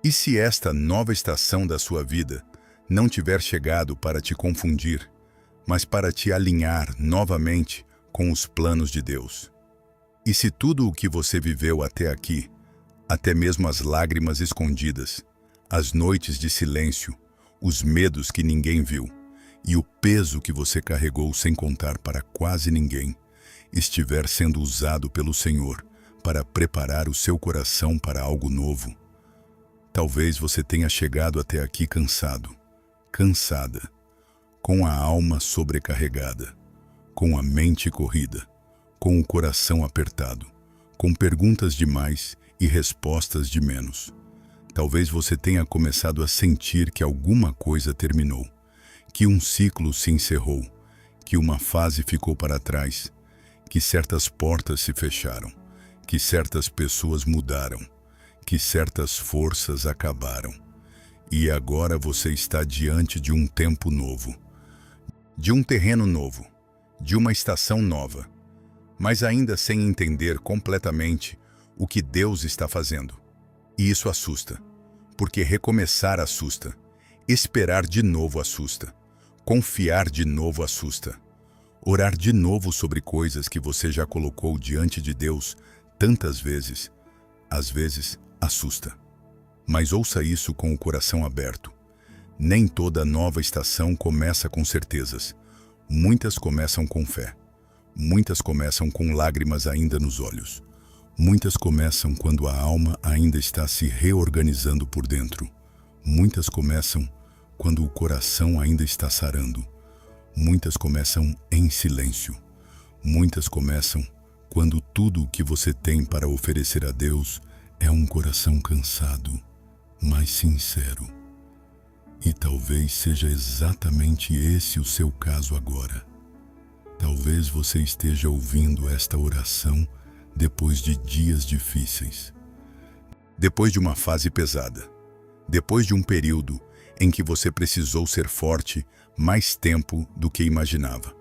E se esta nova estação da sua vida não tiver chegado para te confundir, mas para te alinhar novamente com os planos de Deus? E se tudo o que você viveu até aqui, até mesmo as lágrimas escondidas, as noites de silêncio, os medos que ninguém viu e o peso que você carregou sem contar para quase ninguém, estiver sendo usado pelo Senhor para preparar o seu coração para algo novo, talvez você tenha chegado até aqui cansado, cansada, com a alma sobrecarregada, com a mente corrida, com o coração apertado, com perguntas demais e respostas de menos. Talvez você tenha começado a sentir que alguma coisa terminou, que um ciclo se encerrou, que uma fase ficou para trás, que certas portas se fecharam, que certas pessoas mudaram, que certas forças acabaram. E agora você está diante de um tempo novo, de um terreno novo, de uma estação nova, mas ainda sem entender completamente o que Deus está fazendo. E isso assusta, porque recomeçar assusta, esperar de novo assusta, confiar de novo assusta, orar de novo sobre coisas que você já colocou diante de Deus tantas vezes, às vezes assusta. Mas ouça isso com o coração aberto. Nem toda nova estação começa com certezas. Muitas começam com fé. Muitas começam com lágrimas ainda nos olhos. Muitas começam quando a alma ainda está se reorganizando por dentro. Muitas começam quando o coração ainda está sarando. Muitas começam em silêncio. Muitas começam quando tudo o que você tem para oferecer a Deus é um coração cansado, mas sincero. E talvez seja exatamente esse o seu caso agora. Talvez você esteja ouvindo esta oração depois de dias difíceis, depois de uma fase pesada, depois de um período em que você precisou ser forte mais tempo do que imaginava,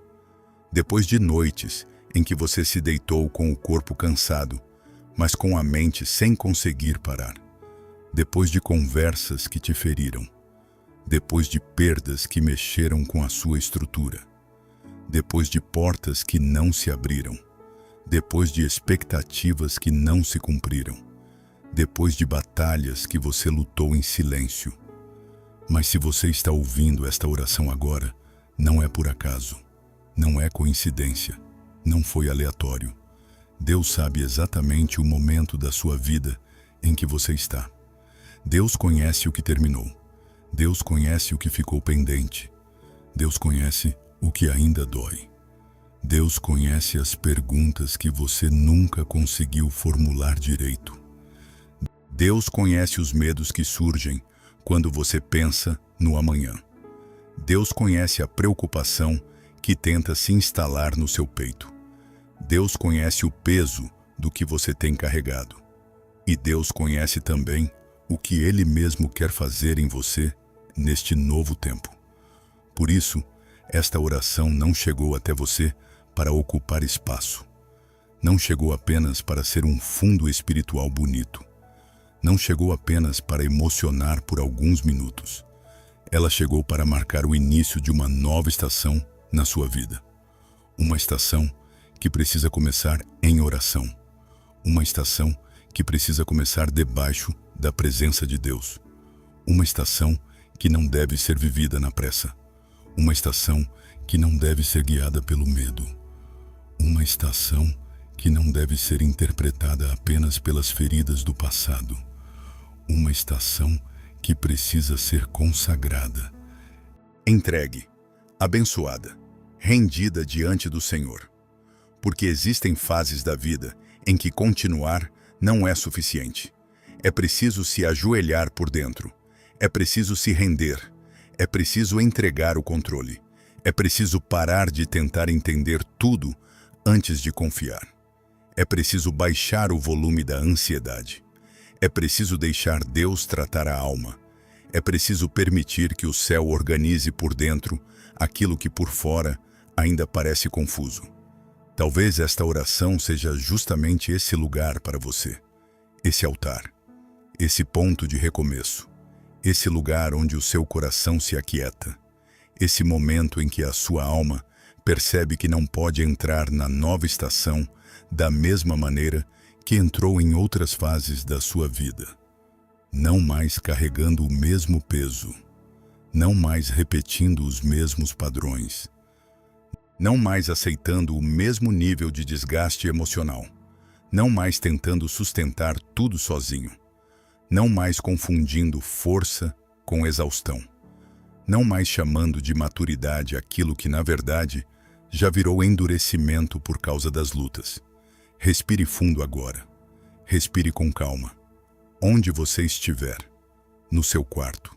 depois de noites em que você se deitou com o corpo cansado, mas com a mente sem conseguir parar, depois de conversas que te feriram, depois de perdas que mexeram com a sua estrutura, depois de portas que não se abriram, depois de expectativas que não se cumpriram, depois de batalhas que você lutou em silêncio. Mas se você está ouvindo esta oração agora, não é por acaso, não é coincidência, não foi aleatório. Deus sabe exatamente o momento da sua vida em que você está. Deus conhece o que terminou. Deus conhece o que ficou pendente. Deus conhece o que ainda dói. Deus conhece as perguntas que você nunca conseguiu formular direito. Deus conhece os medos que surgem quando você pensa no amanhã. Deus conhece a preocupação que tenta se instalar no seu peito. Deus conhece o peso do que você tem carregado. E Deus conhece também o que Ele mesmo quer fazer em você neste novo tempo. Por isso, esta oração não chegou até você para ocupar espaço. Não chegou apenas para ser um fundo espiritual bonito. Não chegou apenas para emocionar por alguns minutos. Ela chegou para marcar o início de uma nova estação na sua vida. Uma estação que precisa começar em oração. Uma estação que precisa começar debaixo da presença de Deus. Uma estação que não deve ser vivida na pressa. Uma estação que não deve ser guiada pelo medo. Uma estação que não deve ser interpretada apenas pelas feridas do passado. Uma estação que precisa ser consagrada, entregue, abençoada, rendida diante do Senhor. Porque existem fases da vida em que continuar não é suficiente. É preciso se ajoelhar por dentro. É preciso se render. É preciso entregar o controle. É preciso parar de tentar entender tudo antes de confiar. É preciso baixar o volume da ansiedade. É preciso deixar Deus tratar a alma. É preciso permitir que o céu organize por dentro aquilo que por fora ainda parece confuso. Talvez esta oração seja justamente esse lugar para você, esse altar, esse ponto de recomeço, esse lugar onde o seu coração se aquieta, esse momento em que a sua alma percebe que não pode entrar na nova estação da mesma maneira que entrou em outras fases da sua vida. Não mais carregando o mesmo peso, não mais repetindo os mesmos padrões, não mais aceitando o mesmo nível de desgaste emocional, não mais tentando sustentar tudo sozinho, não mais confundindo força com exaustão, não mais chamando de maturidade aquilo que, na verdade, já virou endurecimento por causa das lutas. Respire fundo agora. Respire com calma. Onde você estiver, no seu quarto,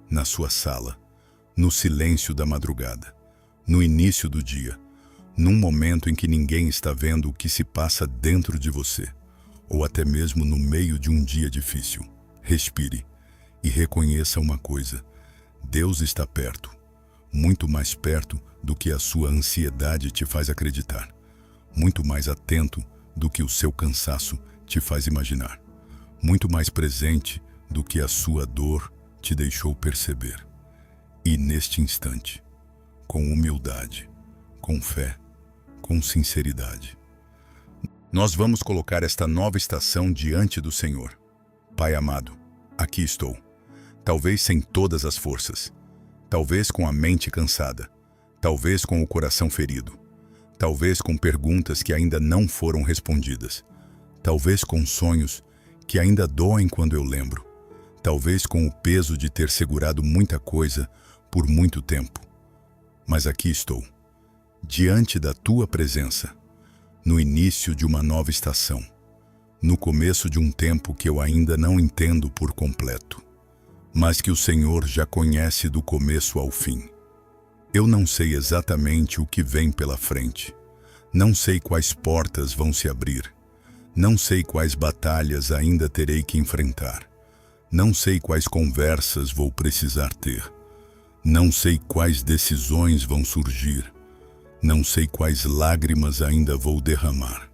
na sua sala, no silêncio da madrugada, no início do dia, num momento em que ninguém está vendo o que se passa dentro de você, ou até mesmo no meio de um dia difícil, respire e reconheça uma coisa: Deus está perto, muito mais perto do que a sua ansiedade te faz acreditar, muito mais atento do que o seu cansaço te faz imaginar, muito mais presente do que a sua dor te deixou perceber. E neste instante, com humildade, com fé, com sinceridade, nós vamos colocar esta nova estação diante do Senhor. Pai amado, aqui estou, talvez sem todas as forças, talvez com a mente cansada, talvez com o coração ferido, talvez com perguntas que ainda não foram respondidas, talvez com sonhos que ainda doem quando eu lembro, talvez com o peso de ter segurado muita coisa por muito tempo. Mas aqui estou, diante da tua presença, no início de uma nova estação, no começo de um tempo que eu ainda não entendo por completo, mas que o Senhor já conhece do começo ao fim. Eu não sei exatamente o que vem pela frente, não sei quais portas vão se abrir, não sei quais batalhas ainda terei que enfrentar, não sei quais conversas vou precisar ter, não sei quais decisões vão surgir, não sei quais lágrimas ainda vou derramar,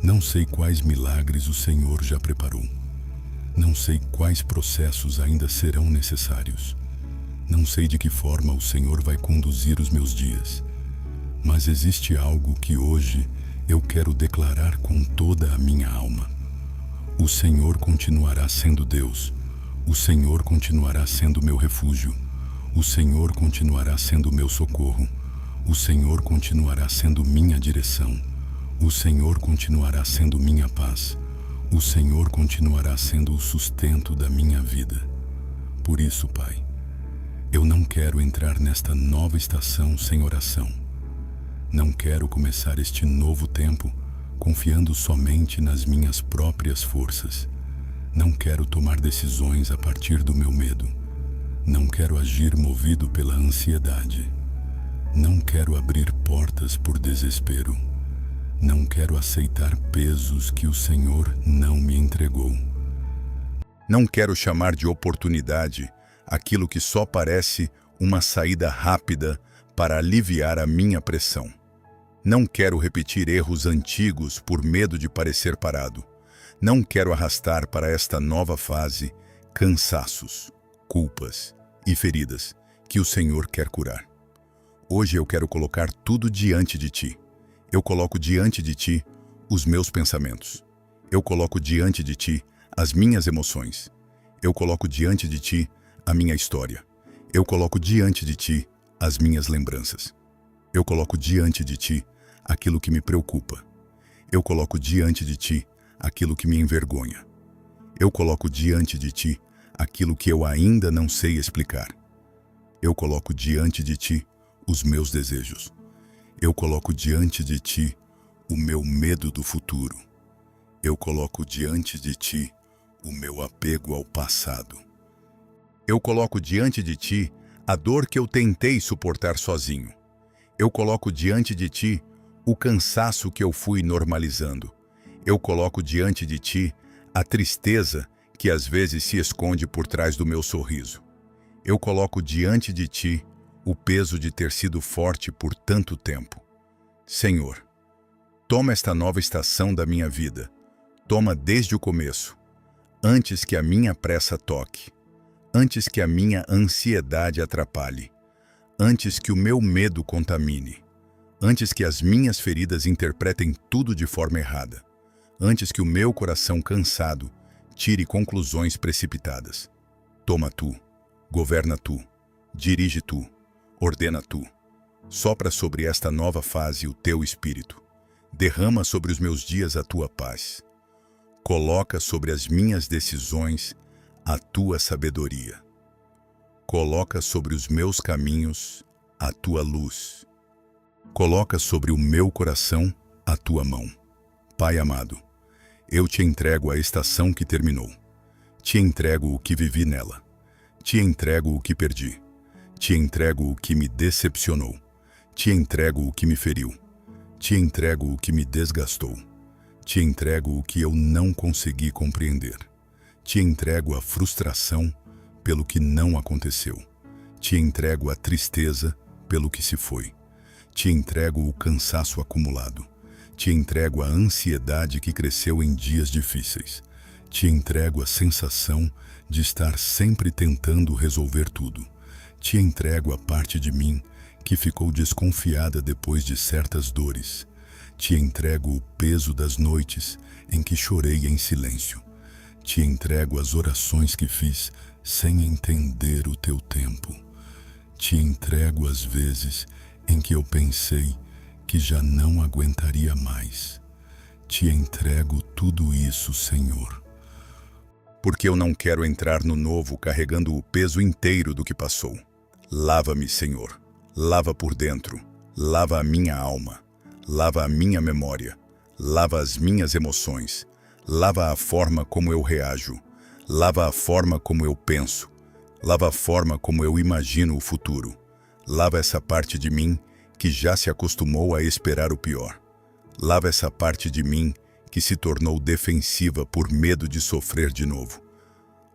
não sei quais milagres o Senhor já preparou, não sei quais processos ainda serão necessários, não sei de que forma o Senhor vai conduzir os meus dias, mas existe algo que hoje eu quero declarar com toda a minha alma. O Senhor continuará sendo Deus, o Senhor continuará sendo meu refúgio, o Senhor continuará sendo meu socorro, o Senhor continuará sendo minha direção, o Senhor continuará sendo minha paz, o Senhor continuará sendo o sustento da minha vida. Por isso, Pai, eu não quero entrar nesta nova estação sem oração. Não quero começar este novo tempo confiando somente nas minhas próprias forças. Não quero tomar decisões a partir do meu medo. Não quero agir movido pela ansiedade. Não quero abrir portas por desespero. Não quero aceitar pesos que o Senhor não me entregou. Não quero chamar de oportunidade aquilo que só parece uma saída rápida para aliviar a minha pressão. Não quero repetir erros antigos por medo de parecer parado. Não quero arrastar para esta nova fase cansaços, culpas e feridas que o Senhor quer curar. Hoje eu quero colocar tudo diante de Ti. Eu coloco diante de Ti os meus pensamentos. Eu coloco diante de Ti as minhas emoções. Eu coloco diante de Ti a minha história. Eu coloco diante de Ti as minhas lembranças. Eu coloco diante de Ti aquilo que me preocupa. Eu coloco diante de Ti aquilo que me envergonha. Eu coloco diante de Ti aquilo que eu ainda não sei explicar. Eu coloco diante de Ti os meus desejos. Eu coloco diante de Ti o meu medo do futuro. Eu coloco diante de Ti o meu apego ao passado. Eu coloco diante de Ti a dor que eu tentei suportar sozinho. Eu coloco diante de Ti o cansaço que eu fui normalizando. Eu coloco diante de Ti a tristeza que às vezes se esconde por trás do meu sorriso. Eu coloco diante de Ti o peso de ter sido forte por tanto tempo. Senhor, toma esta nova estação da minha vida. Toma desde o começo. antes que a minha pressa toque, antes que a minha ansiedade atrapalhe, antes que o meu medo contamine, antes que as minhas feridas interpretem tudo de forma errada, antes que o meu coração cansado tire conclusões precipitadas. Toma tu, governa tu, dirige tu, ordena tu. Sopra sobre esta nova fase o teu espírito. Derrama sobre os meus dias a tua paz. Coloca sobre as minhas decisões a tua sabedoria. Coloca sobre os meus caminhos a tua luz. Coloca sobre o meu coração a tua mão. Pai amado, eu te entrego a estação que terminou. Te entrego o que vivi nela. Te entrego o que perdi. Te entrego o que me decepcionou. Te entrego o que me feriu. Te entrego o que me desgastou. Te entrego o que eu não consegui compreender. Te entrego a frustração pelo que não aconteceu. Te entrego a tristeza pelo que se foi. Te entrego o cansaço acumulado. Te entrego a ansiedade que cresceu em dias difíceis. Te entrego a sensação de estar sempre tentando resolver tudo. Te entrego a parte de mim que ficou desconfiada depois de certas dores. Te entrego o peso das noites em que chorei em silêncio. Te entrego as orações que fiz sem entender o teu tempo. Te entrego as vezes em que eu pensei que já não aguentaria mais. Te entrego tudo isso, Senhor. Porque eu não quero entrar no novo carregando o peso inteiro do que passou. Lava-me, Senhor. Lava por dentro. Lava a minha alma. Lava a minha memória. Lava as minhas emoções. Lava a forma como eu reajo. Lava a forma como eu penso. Lava a forma como eu imagino o futuro. Lava essa parte de mim que já se acostumou a esperar o pior. Lava essa parte de mim que se tornou defensiva por medo de sofrer de novo.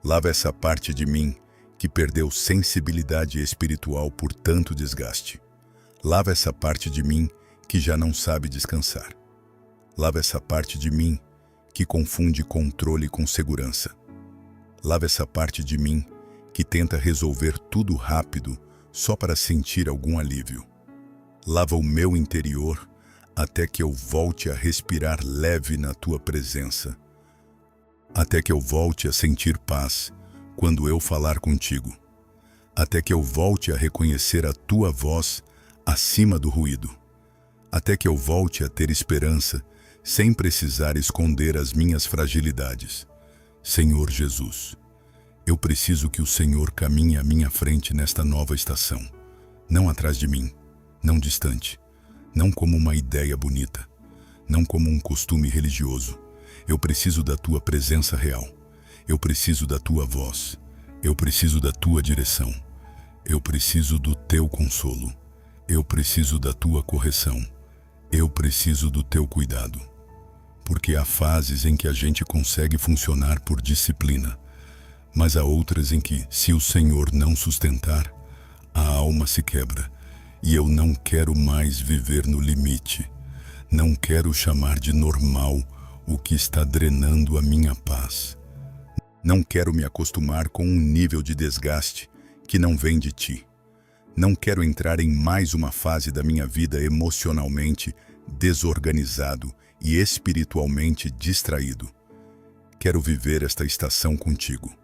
Lava essa parte de mim que perdeu sensibilidade espiritual por tanto desgaste. Lava essa parte de mim que já não sabe descansar. Lava essa parte de mim que confunde controle com segurança. Lava essa parte de mim que tenta resolver tudo rápido só para sentir algum alívio. Lava o meu interior até que eu volte a respirar leve na tua presença. Até que eu volte a sentir paz quando eu falar contigo. Até que eu volte a reconhecer a tua voz acima do ruído. Até que eu volte a ter esperança sem precisar esconder as minhas fragilidades. Senhor Jesus, eu preciso que o Senhor caminhe à minha frente nesta nova estação. Não atrás de mim, não distante, não como uma ideia bonita, não como um costume religioso. Eu preciso da tua presença real. Eu preciso da tua voz. Eu preciso da tua direção. Eu preciso do teu consolo. Eu preciso da tua correção. Eu preciso do teu cuidado. Porque há fases em que a gente consegue funcionar por disciplina, mas há outras em que, se o Senhor não sustentar, a alma se quebra. E eu não quero mais viver no limite. Não quero chamar de normal o que está drenando a minha paz. Não quero me acostumar com um nível de desgaste que não vem de ti. Não quero entrar em mais uma fase da minha vida emocionalmente desorganizado e espiritualmente distraído. Quero viver esta estação contigo,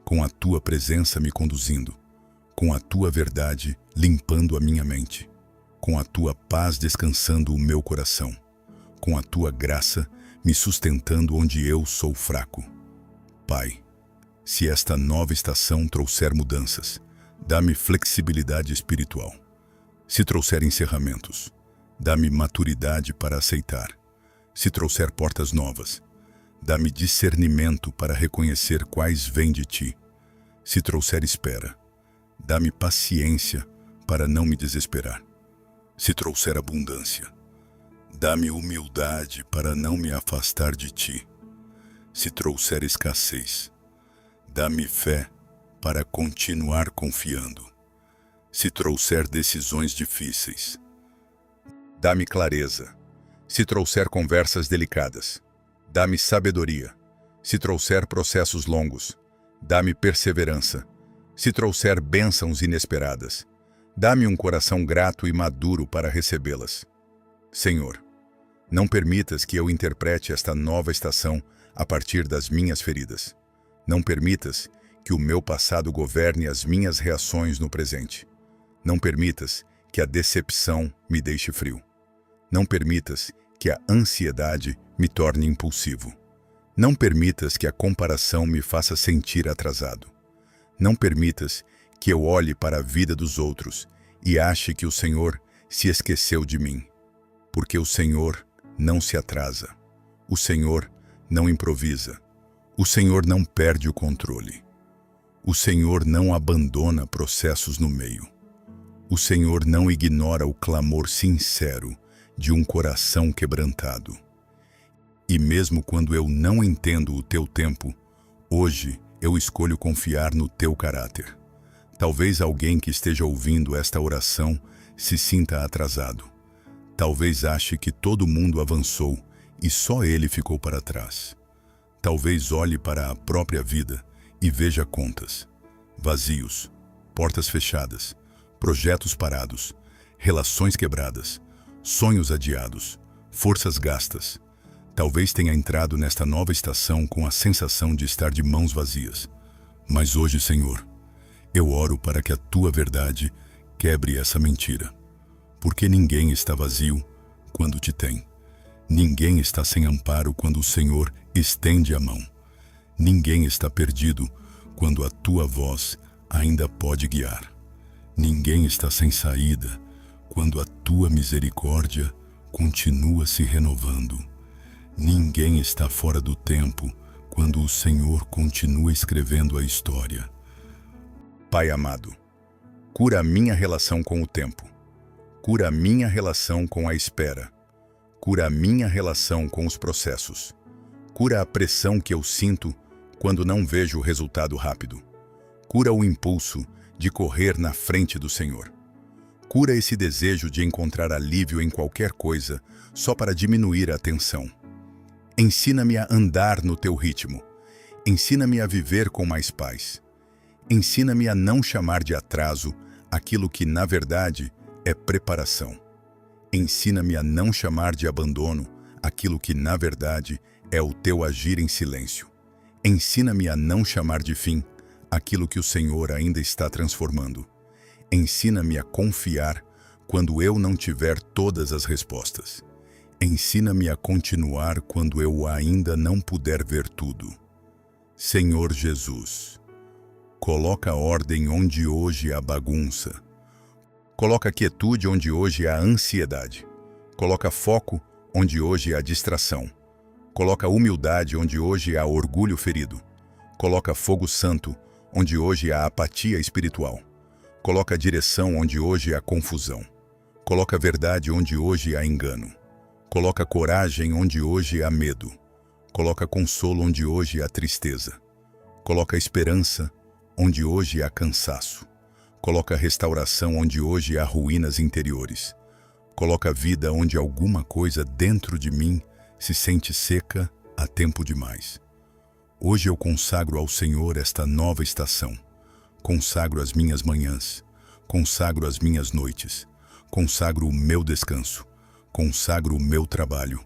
com a tua presença me conduzindo, com a tua verdade limpando a minha mente, com a tua paz descansando o meu coração, com a tua graça me sustentando onde eu sou fraco. Pai, se esta nova estação trouxer mudanças, dá-me flexibilidade espiritual. Se trouxer encerramentos, dá-me maturidade para aceitar. Se trouxer portas novas, dá-me discernimento para reconhecer quais vêm de ti. Se trouxer espera, dá-me paciência para não me desesperar. Se trouxer abundância, dá-me humildade para não me afastar de ti. Se trouxer escassez, dá-me fé para continuar confiando. Se trouxer decisões difíceis, dá-me clareza. Se trouxer conversas delicadas, dá-me sabedoria. Se trouxer processos longos, dá-me perseverança. Se trouxer bênçãos inesperadas, dá-me um coração grato e maduro para recebê-las. Senhor, não permitas que eu interprete esta nova estação a partir das minhas feridas. Não permitas que o meu passado governe as minhas reações no presente. Não permitas que a decepção me deixe frio. Não permitas que a ansiedade me torne impulsivo. Não permitas que a comparação me faça sentir atrasado. Não permitas que eu olhe para a vida dos outros e ache que o Senhor se esqueceu de mim. Porque o Senhor não se atrasa. O Senhor não improvisa. O Senhor não perde o controle. O Senhor não abandona processos no meio. O Senhor não ignora o clamor sincero de um coração quebrantado. E mesmo quando eu não entendo o teu tempo, hoje eu escolho confiar no teu caráter. Talvez alguém que esteja ouvindo esta oração se sinta atrasado. Talvez ache que todo mundo avançou e só ele ficou para trás. Talvez olhe para a própria vida e veja contas, vazios, portas fechadas, projetos parados, relações quebradas, sonhos adiados, forças gastas. Talvez tenha entrado nesta nova estação com a sensação de estar de mãos vazias. Mas hoje, Senhor, eu oro para que a tua verdade quebre essa mentira. Porque ninguém está vazio quando te tem. Ninguém está sem amparo quando o Senhor estende a mão. Ninguém está perdido quando a tua voz ainda pode guiar. Ninguém está sem saída quando a tua misericórdia continua se renovando. Ninguém está fora do tempo quando o Senhor continua escrevendo a história. Pai amado, cura a minha relação com o tempo. Cura a minha relação com a espera. Cura a minha relação com os processos. Cura a pressão que eu sinto quando não vejo o resultado rápido. Cura o impulso de correr na frente do Senhor. Cura esse desejo de encontrar alívio em qualquer coisa só para diminuir a tensão. Ensina-me a andar no teu ritmo. Ensina-me a viver com mais paz. Ensina-me a não chamar de atraso aquilo que, na verdade, é preparação. Ensina-me a não chamar de abandono aquilo que, na verdade, é o teu agir em silêncio. Ensina-me a não chamar de fim aquilo que o Senhor ainda está transformando. Ensina-me a confiar quando eu não tiver todas as respostas. Ensina-me a continuar quando eu ainda não puder ver tudo. Senhor Jesus, coloca ordem onde hoje há bagunça. Coloca quietude onde hoje há ansiedade. Coloca foco onde hoje há distração. Coloca humildade onde hoje há orgulho ferido. Coloca fogo santo onde hoje há apatia espiritual. Coloca direção onde hoje há confusão. Coloca verdade onde hoje há engano. Coloca coragem onde hoje há medo. Coloca consolo onde hoje há tristeza. Coloca esperança onde hoje há cansaço. Coloca restauração onde hoje há ruínas interiores. Coloca vida onde alguma coisa dentro de mim se sente seca há tempo demais. Hoje eu consagro ao Senhor esta nova estação. Consagro as minhas manhãs. Consagro as minhas noites. Consagro o meu descanso. Consagro o meu trabalho.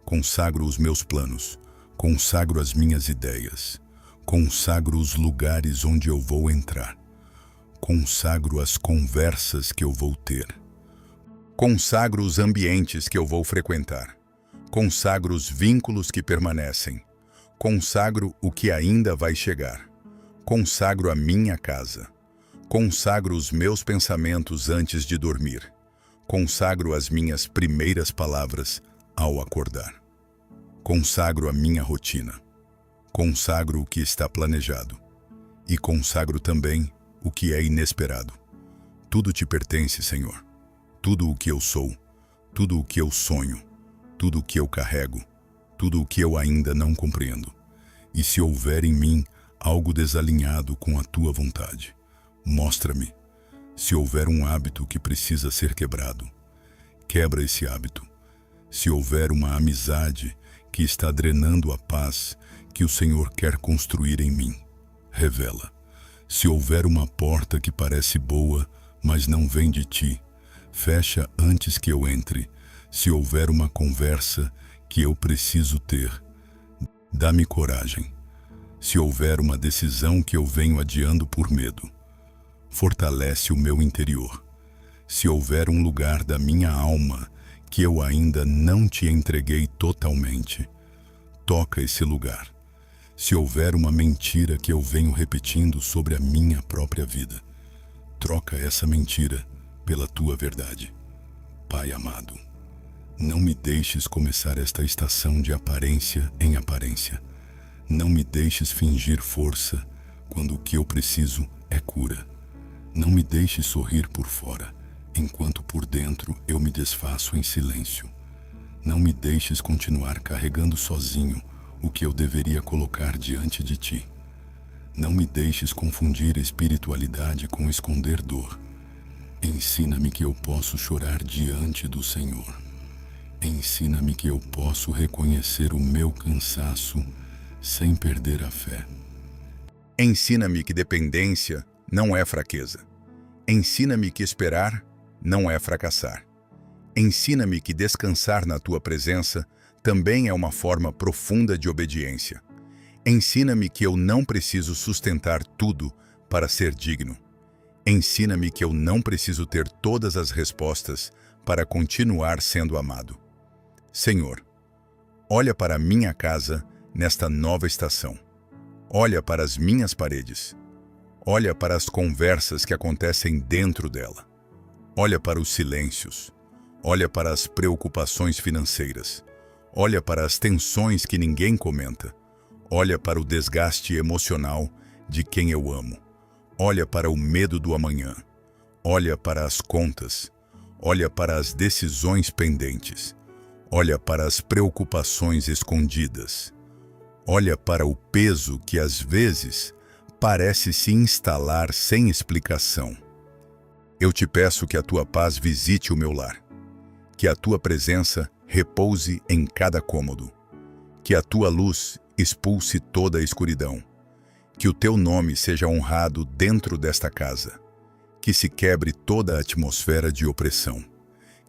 Consagro os meus planos. Consagro as minhas ideias. Consagro os lugares onde eu vou entrar. Consagro as conversas que eu vou ter. Consagro os ambientes que eu vou frequentar. Consagro os vínculos que permanecem. Consagro o que ainda vai chegar. Consagro a minha casa. Consagro os meus pensamentos antes de dormir. Consagro as minhas primeiras palavras ao acordar. Consagro a minha rotina. Consagro o que está planejado. E consagro também o que é inesperado. Tudo te pertence, Senhor. Tudo o que eu sou, tudo o que eu sonho, tudo o que eu carrego, tudo o que eu ainda não compreendo. E se houver em mim algo desalinhado com a tua vontade, mostra-me. Se houver um hábito que precisa ser quebrado, quebra esse hábito. Se houver uma amizade que está drenando a paz que o Senhor quer construir em mim. Revela. Se houver uma porta que parece boa, mas não vem de ti, fecha antes que eu entre. Se houver uma conversa que eu preciso ter, dá-me coragem. Se houver uma decisão que eu venho adiando por medo, fortalece o meu interior. Se houver um lugar da minha alma que eu ainda não te entreguei totalmente, toca esse lugar. Se houver uma mentira que eu venho repetindo sobre a minha própria vida, troca essa mentira pela tua verdade. Pai amado, não me deixes começar esta estação de aparência em aparência. Não me deixes fingir força quando o que eu preciso é cura. Não me deixes sorrir por fora, enquanto por dentro eu me desfaço em silêncio. Não me deixes continuar carregando sozinho o que eu deveria colocar diante de ti. Não me deixes confundir espiritualidade com esconder dor. Ensina-me que eu posso chorar diante do Senhor. Ensina-me que eu posso reconhecer o meu cansaço sem perder a fé. Ensina-me que dependência não é fraqueza. Ensina-me que esperar não é fracassar. Ensina-me que descansar na tua presença também é uma forma profunda de obediência. Ensina-me que eu não preciso sustentar tudo para ser digno. Ensina-me que eu não preciso ter todas as respostas para continuar sendo amado. Senhor, olha para a minha casa nesta nova estação. Olha para as minhas paredes. Olha para as conversas que acontecem dentro dela. Olha para os silêncios. Olha para as preocupações financeiras. Olha para as tensões que ninguém comenta. Olha para o desgaste emocional de quem eu amo. Olha para o medo do amanhã. Olha para as contas. Olha para as decisões pendentes. Olha para as preocupações escondidas. Olha para o peso que às vezes parece se instalar sem explicação. Eu te peço que a tua paz visite o meu lar. Que a tua presença repouse em cada cômodo. Que a tua luz expulse toda a escuridão. Que o teu nome seja honrado dentro desta casa. Que se quebre toda a atmosfera de opressão.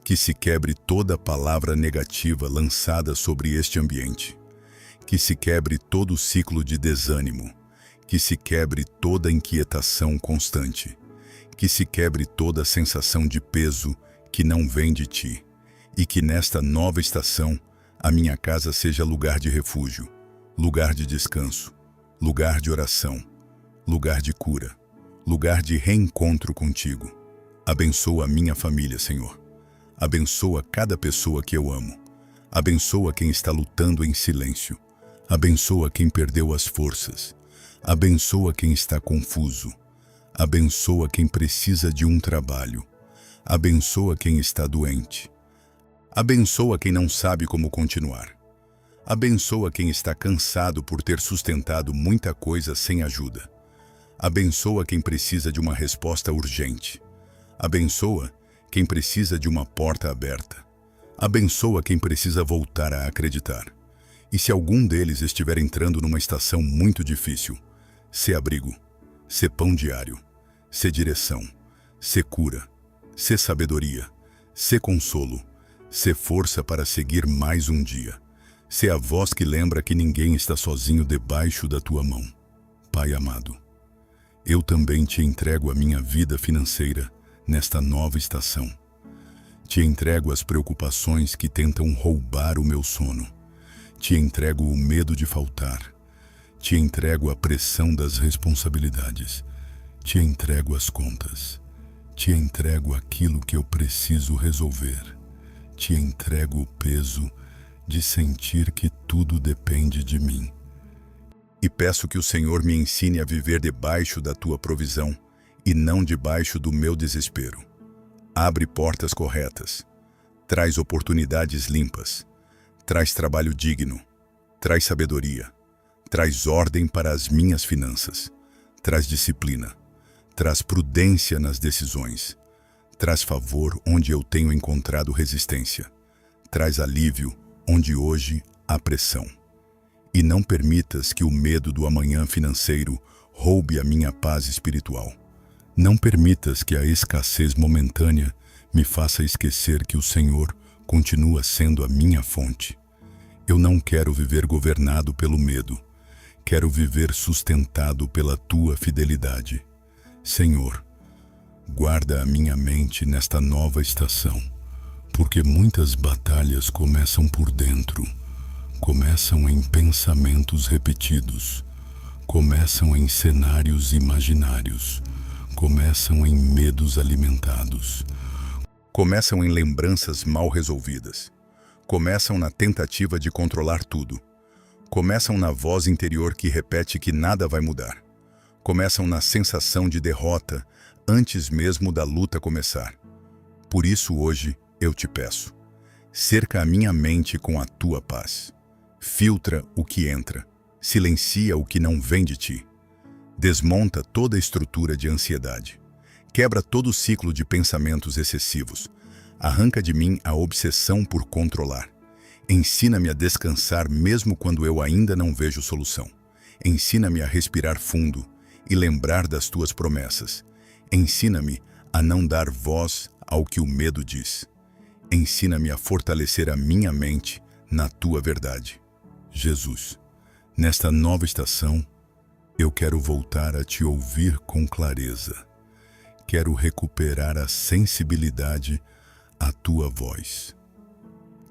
Que se quebre toda palavra negativa lançada sobre este ambiente. Que se quebre todo o ciclo de desânimo. Que se quebre toda inquietação constante. Que se quebre toda a sensação de peso que não vem de ti. E que nesta nova estação, a minha casa seja lugar de refúgio, lugar de descanso, lugar de oração, lugar de cura, lugar de reencontro contigo. Abençoa a minha família, Senhor. Abençoa cada pessoa que eu amo. Abençoa quem está lutando em silêncio. Abençoa quem perdeu as forças. Abençoa quem está confuso. Abençoa quem precisa de um trabalho. Abençoa quem está doente. Abençoa quem não sabe como continuar. Abençoa quem está cansado por ter sustentado muita coisa sem ajuda. Abençoa quem precisa de uma resposta urgente. Abençoa quem precisa de uma porta aberta. Abençoa quem precisa voltar a acreditar. E se algum deles estiver entrando numa estação muito difícil, sê abrigo, sê pão diário, sê direção, sê cura, sê sabedoria, sê consolo, sê força para seguir mais um dia. Sê a voz que lembra que ninguém está sozinho debaixo da tua mão. Pai amado, eu também te entrego a minha vida financeira nesta nova estação. Te entrego as preocupações que tentam roubar o meu sono. Te entrego o medo de faltar. Te entrego a pressão das responsabilidades. Te entrego as contas. Te entrego aquilo que eu preciso resolver. Te entrego o peso de sentir que tudo depende de mim. E peço que o Senhor me ensine a viver debaixo da tua provisão e não debaixo do meu desespero. Abre portas corretas, traz oportunidades limpas, traz trabalho digno, traz sabedoria, traz ordem para as minhas finanças, traz disciplina, traz prudência nas decisões, traz favor onde eu tenho encontrado resistência, traz alívio onde hoje a pressão. E não permitas que o medo do amanhã financeiro roube a minha paz espiritual. Não permitas que a escassez momentânea me faça esquecer que o Senhor continua sendo a minha fonte. Eu não quero viver governado pelo medo. Quero viver sustentado pela tua fidelidade. Senhor, guarda a minha mente nesta nova estação, porque muitas batalhas começam por dentro, começam em pensamentos repetidos, começam em cenários imaginários, começam em medos alimentados, começam em lembranças mal resolvidas, começam na tentativa de controlar tudo, começam na voz interior que repete que nada vai mudar, começam na sensação de derrota antes mesmo da luta começar. Por isso hoje eu te peço, cerca a minha mente com a tua paz. Filtra o que entra, silencia o que não vem de ti. Desmonta toda a estrutura de ansiedade. Quebra todo o ciclo de pensamentos excessivos. Arranca de mim a obsessão por controlar. Ensina-me a descansar mesmo quando eu ainda não vejo solução. Ensina-me a respirar fundo e lembrar das tuas promessas. Ensina-me a não dar voz ao que o medo diz. Ensina-me a fortalecer a minha mente na tua verdade. Jesus, nesta nova estação, eu quero voltar a te ouvir com clareza. Quero recuperar a sensibilidade à tua voz.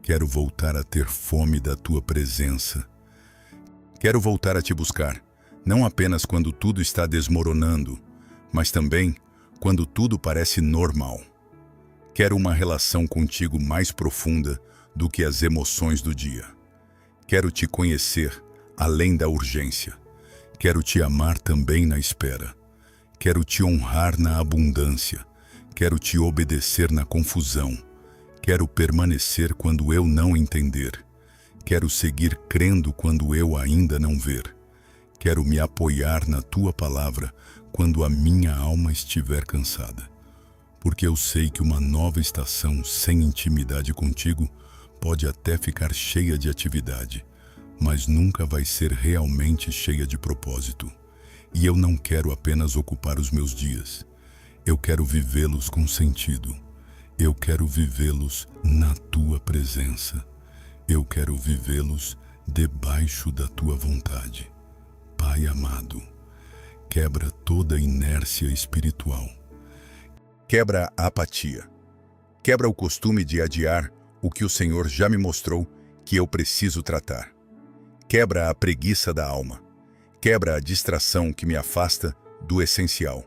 Quero voltar a ter fome da tua presença. Quero voltar a te buscar, não apenas quando tudo está desmoronando, mas também quando tudo parece normal. Quero uma relação contigo mais profunda do que as emoções do dia. Quero te conhecer além da urgência. Quero te amar também na espera. Quero te honrar na abundância. Quero te obedecer na confusão. Quero permanecer quando eu não entender. Quero seguir crendo quando eu ainda não ver. Quero me apoiar na tua palavra quando a minha alma estiver cansada. Porque eu sei que uma nova estação sem intimidade contigo pode até ficar cheia de atividade, mas nunca vai ser realmente cheia de propósito. E eu não quero apenas ocupar os meus dias. Eu quero vivê-los com sentido. Eu quero vivê-los na tua presença. Eu quero vivê-los debaixo da tua vontade. Pai amado, quebra toda a inércia espiritual. Quebra a apatia. Quebra o costume de adiar o que o Senhor já me mostrou que eu preciso tratar. Quebra a preguiça da alma. Quebra a distração que me afasta do essencial.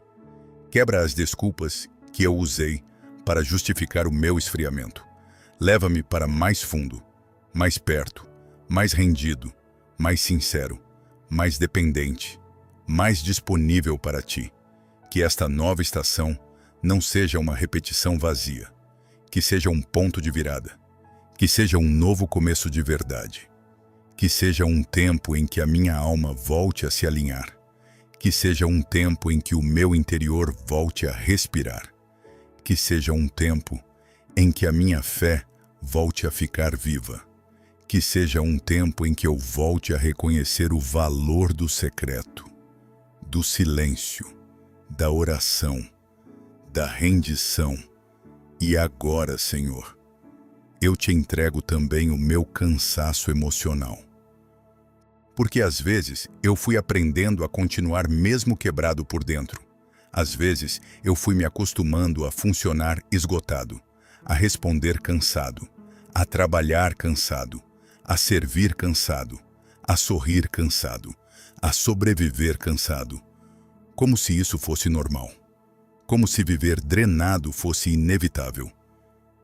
Quebra as desculpas que eu usei para justificar o meu esfriamento. Leva-me para mais fundo, mais perto, mais rendido, mais sincero, mais dependente, mais disponível para ti. Que esta nova estação não seja uma repetição vazia, que seja um ponto de virada, que seja um novo começo de verdade, que seja um tempo em que a minha alma volte a se alinhar, que seja um tempo em que o meu interior volte a respirar, que seja um tempo em que a minha fé volte a ficar viva, que seja um tempo em que eu volte a reconhecer o valor do secreto, do silêncio, da oração, da rendição. E agora, Senhor, eu te entrego também o meu cansaço emocional. Porque às vezes eu fui aprendendo a continuar mesmo quebrado por dentro. Às vezes eu fui me acostumando a funcionar esgotado, a responder cansado, a trabalhar cansado, a servir cansado, a sorrir cansado, a sobreviver cansado, como se isso fosse normal, como se viver drenado fosse inevitável.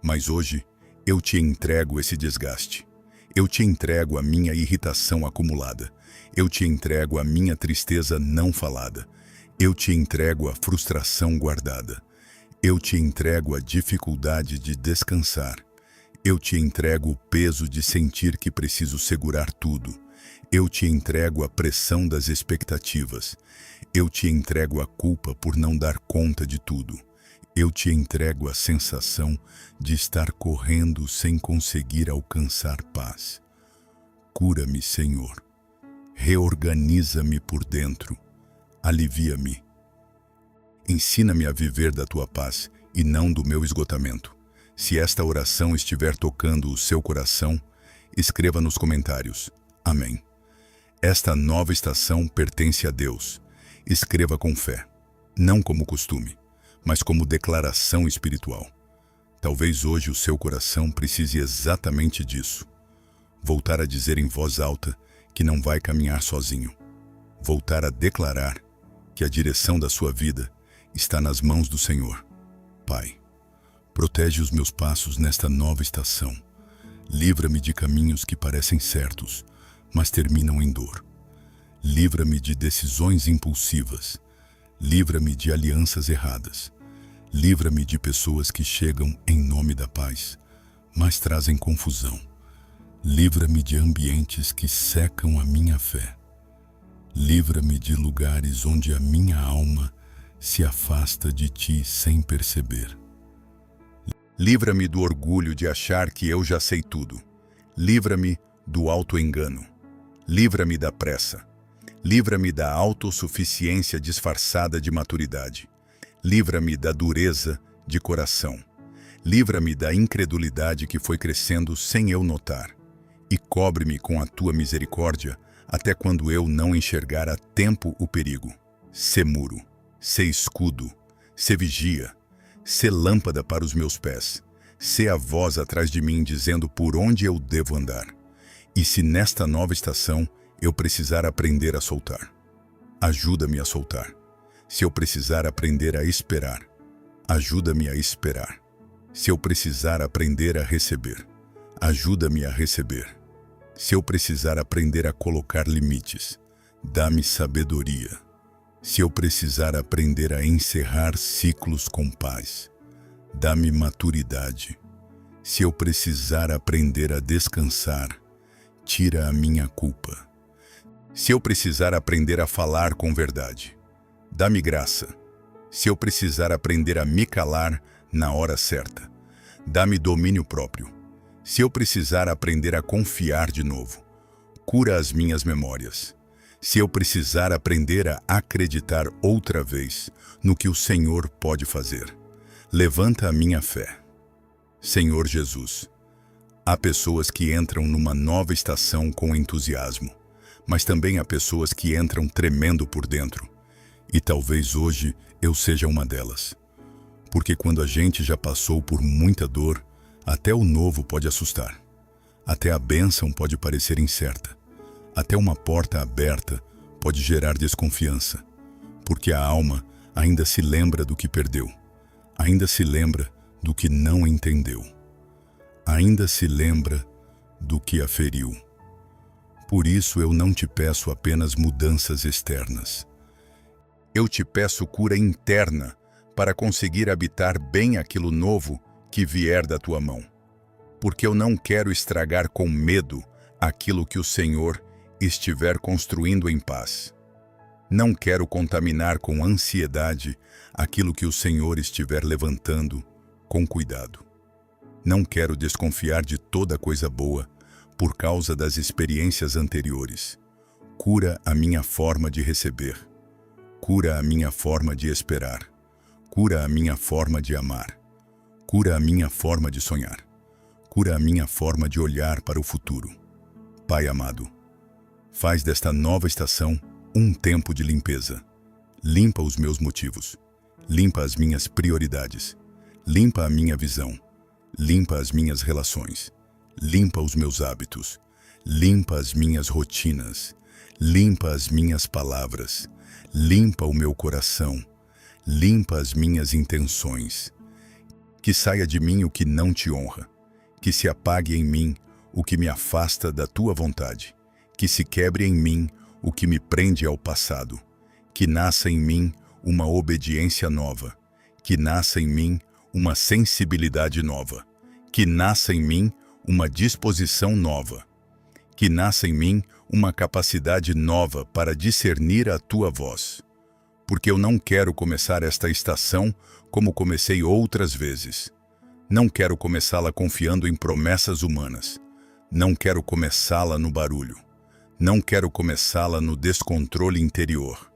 Mas hoje eu te entrego esse desgaste. Eu te entrego a minha irritação acumulada. Eu te entrego a minha tristeza não falada. Eu te entrego a frustração guardada. Eu te entrego a dificuldade de descansar. Eu te entrego o peso de sentir que preciso segurar tudo. Eu te entrego a pressão das expectativas. Eu te entrego a culpa por não dar conta de tudo. Eu te entrego a sensação de estar correndo sem conseguir alcançar paz. Cura-me, Senhor. Reorganiza-me por dentro. Alivia-me. Ensina-me a viver da tua paz e não do meu esgotamento. Se esta oração estiver tocando o seu coração, escreva nos comentários. Amém. Esta nova estação pertence a Deus. Escreva com fé, não como costume, mas como declaração espiritual. Talvez hoje o seu coração precise exatamente disso. Voltar a dizer em voz alta que não vai caminhar sozinho. Voltar a declarar que a direção da sua vida está nas mãos do Senhor. Pai, protege os meus passos nesta nova estação. Livra-me de caminhos que parecem certos, mas terminam em dor. Livra-me de decisões impulsivas. Livra-me de alianças erradas. Livra-me de pessoas que chegam em nome da paz, mas trazem confusão. Livra-me de ambientes que secam a minha fé. Livra-me de lugares onde a minha alma se afasta de ti sem perceber. Livra-me do orgulho de achar que eu já sei tudo. Livra-me do auto-engano. Livra-me da pressa. Livra-me da autossuficiência disfarçada de maturidade. Livra-me da dureza de coração. Livra-me da incredulidade que foi crescendo sem eu notar. E cobre-me com a tua misericórdia até quando eu não enxergar a tempo o perigo. Sê muro, sê escudo, sê vigia, sê lâmpada para os meus pés. Sê a voz atrás de mim dizendo por onde eu devo andar. E se nesta nova estação eu precisar aprender a soltar, ajuda-me a soltar. Se eu precisar aprender a esperar, ajuda-me a esperar. Se eu precisar aprender a receber, ajuda-me a receber. Se eu precisar aprender a colocar limites, dá-me sabedoria. Se eu precisar aprender a encerrar ciclos com paz, dá-me maturidade. Se eu precisar aprender a descansar, tira a minha culpa. Se eu precisar aprender a falar com verdade, dá-me graça. Se eu precisar aprender a me calar na hora certa, dá-me domínio próprio. Se eu precisar aprender a confiar de novo, cura as minhas memórias. Se eu precisar aprender a acreditar outra vez no que o Senhor pode fazer, levanta a minha fé. Senhor Jesus, há pessoas que entram numa nova estação com entusiasmo, mas também há pessoas que entram tremendo por dentro. E talvez hoje eu seja uma delas. Porque quando a gente já passou por muita dor, até o novo pode assustar. Até a bênção pode parecer incerta. Até uma porta aberta pode gerar desconfiança. Porque a alma ainda se lembra do que perdeu. Ainda se lembra do que não entendeu. Ainda se lembra do que a feriu. Por isso eu não te peço apenas mudanças externas. Eu te peço cura interna para conseguir habitar bem aquilo novo que vier da tua mão. Porque eu não quero estragar com medo aquilo que o Senhor estiver construindo em paz. Não quero contaminar com ansiedade aquilo que o Senhor estiver levantando com cuidado. Não quero desconfiar de toda coisa boa por causa das experiências anteriores. Cura a minha forma de receber. Cura a minha forma de esperar. Cura a minha forma de amar. Cura a minha forma de sonhar. Cura a minha forma de olhar para o futuro. Pai amado, faz desta nova estação um tempo de limpeza. Limpa os meus motivos. Limpa as minhas prioridades. Limpa a minha visão. Limpa as minhas relações. Limpa os meus hábitos. Limpa as minhas rotinas. Limpa as minhas palavras. Limpa o meu coração. Limpa as minhas intenções. Que saia de mim o que não te honra. Que se apague em mim o que me afasta da tua vontade. Que se quebre em mim o que me prende ao passado. Que nasça em mim uma obediência nova. Que nasça em mim uma sensibilidade nova. Que nasça em mim uma disposição nova. Que nasça em mim uma capacidade nova para discernir a tua voz. Porque eu não quero começar esta estação como comecei outras vezes. Não quero começá-la confiando em promessas humanas. Não quero começá-la no barulho. Não quero começá-la no descontrole interior.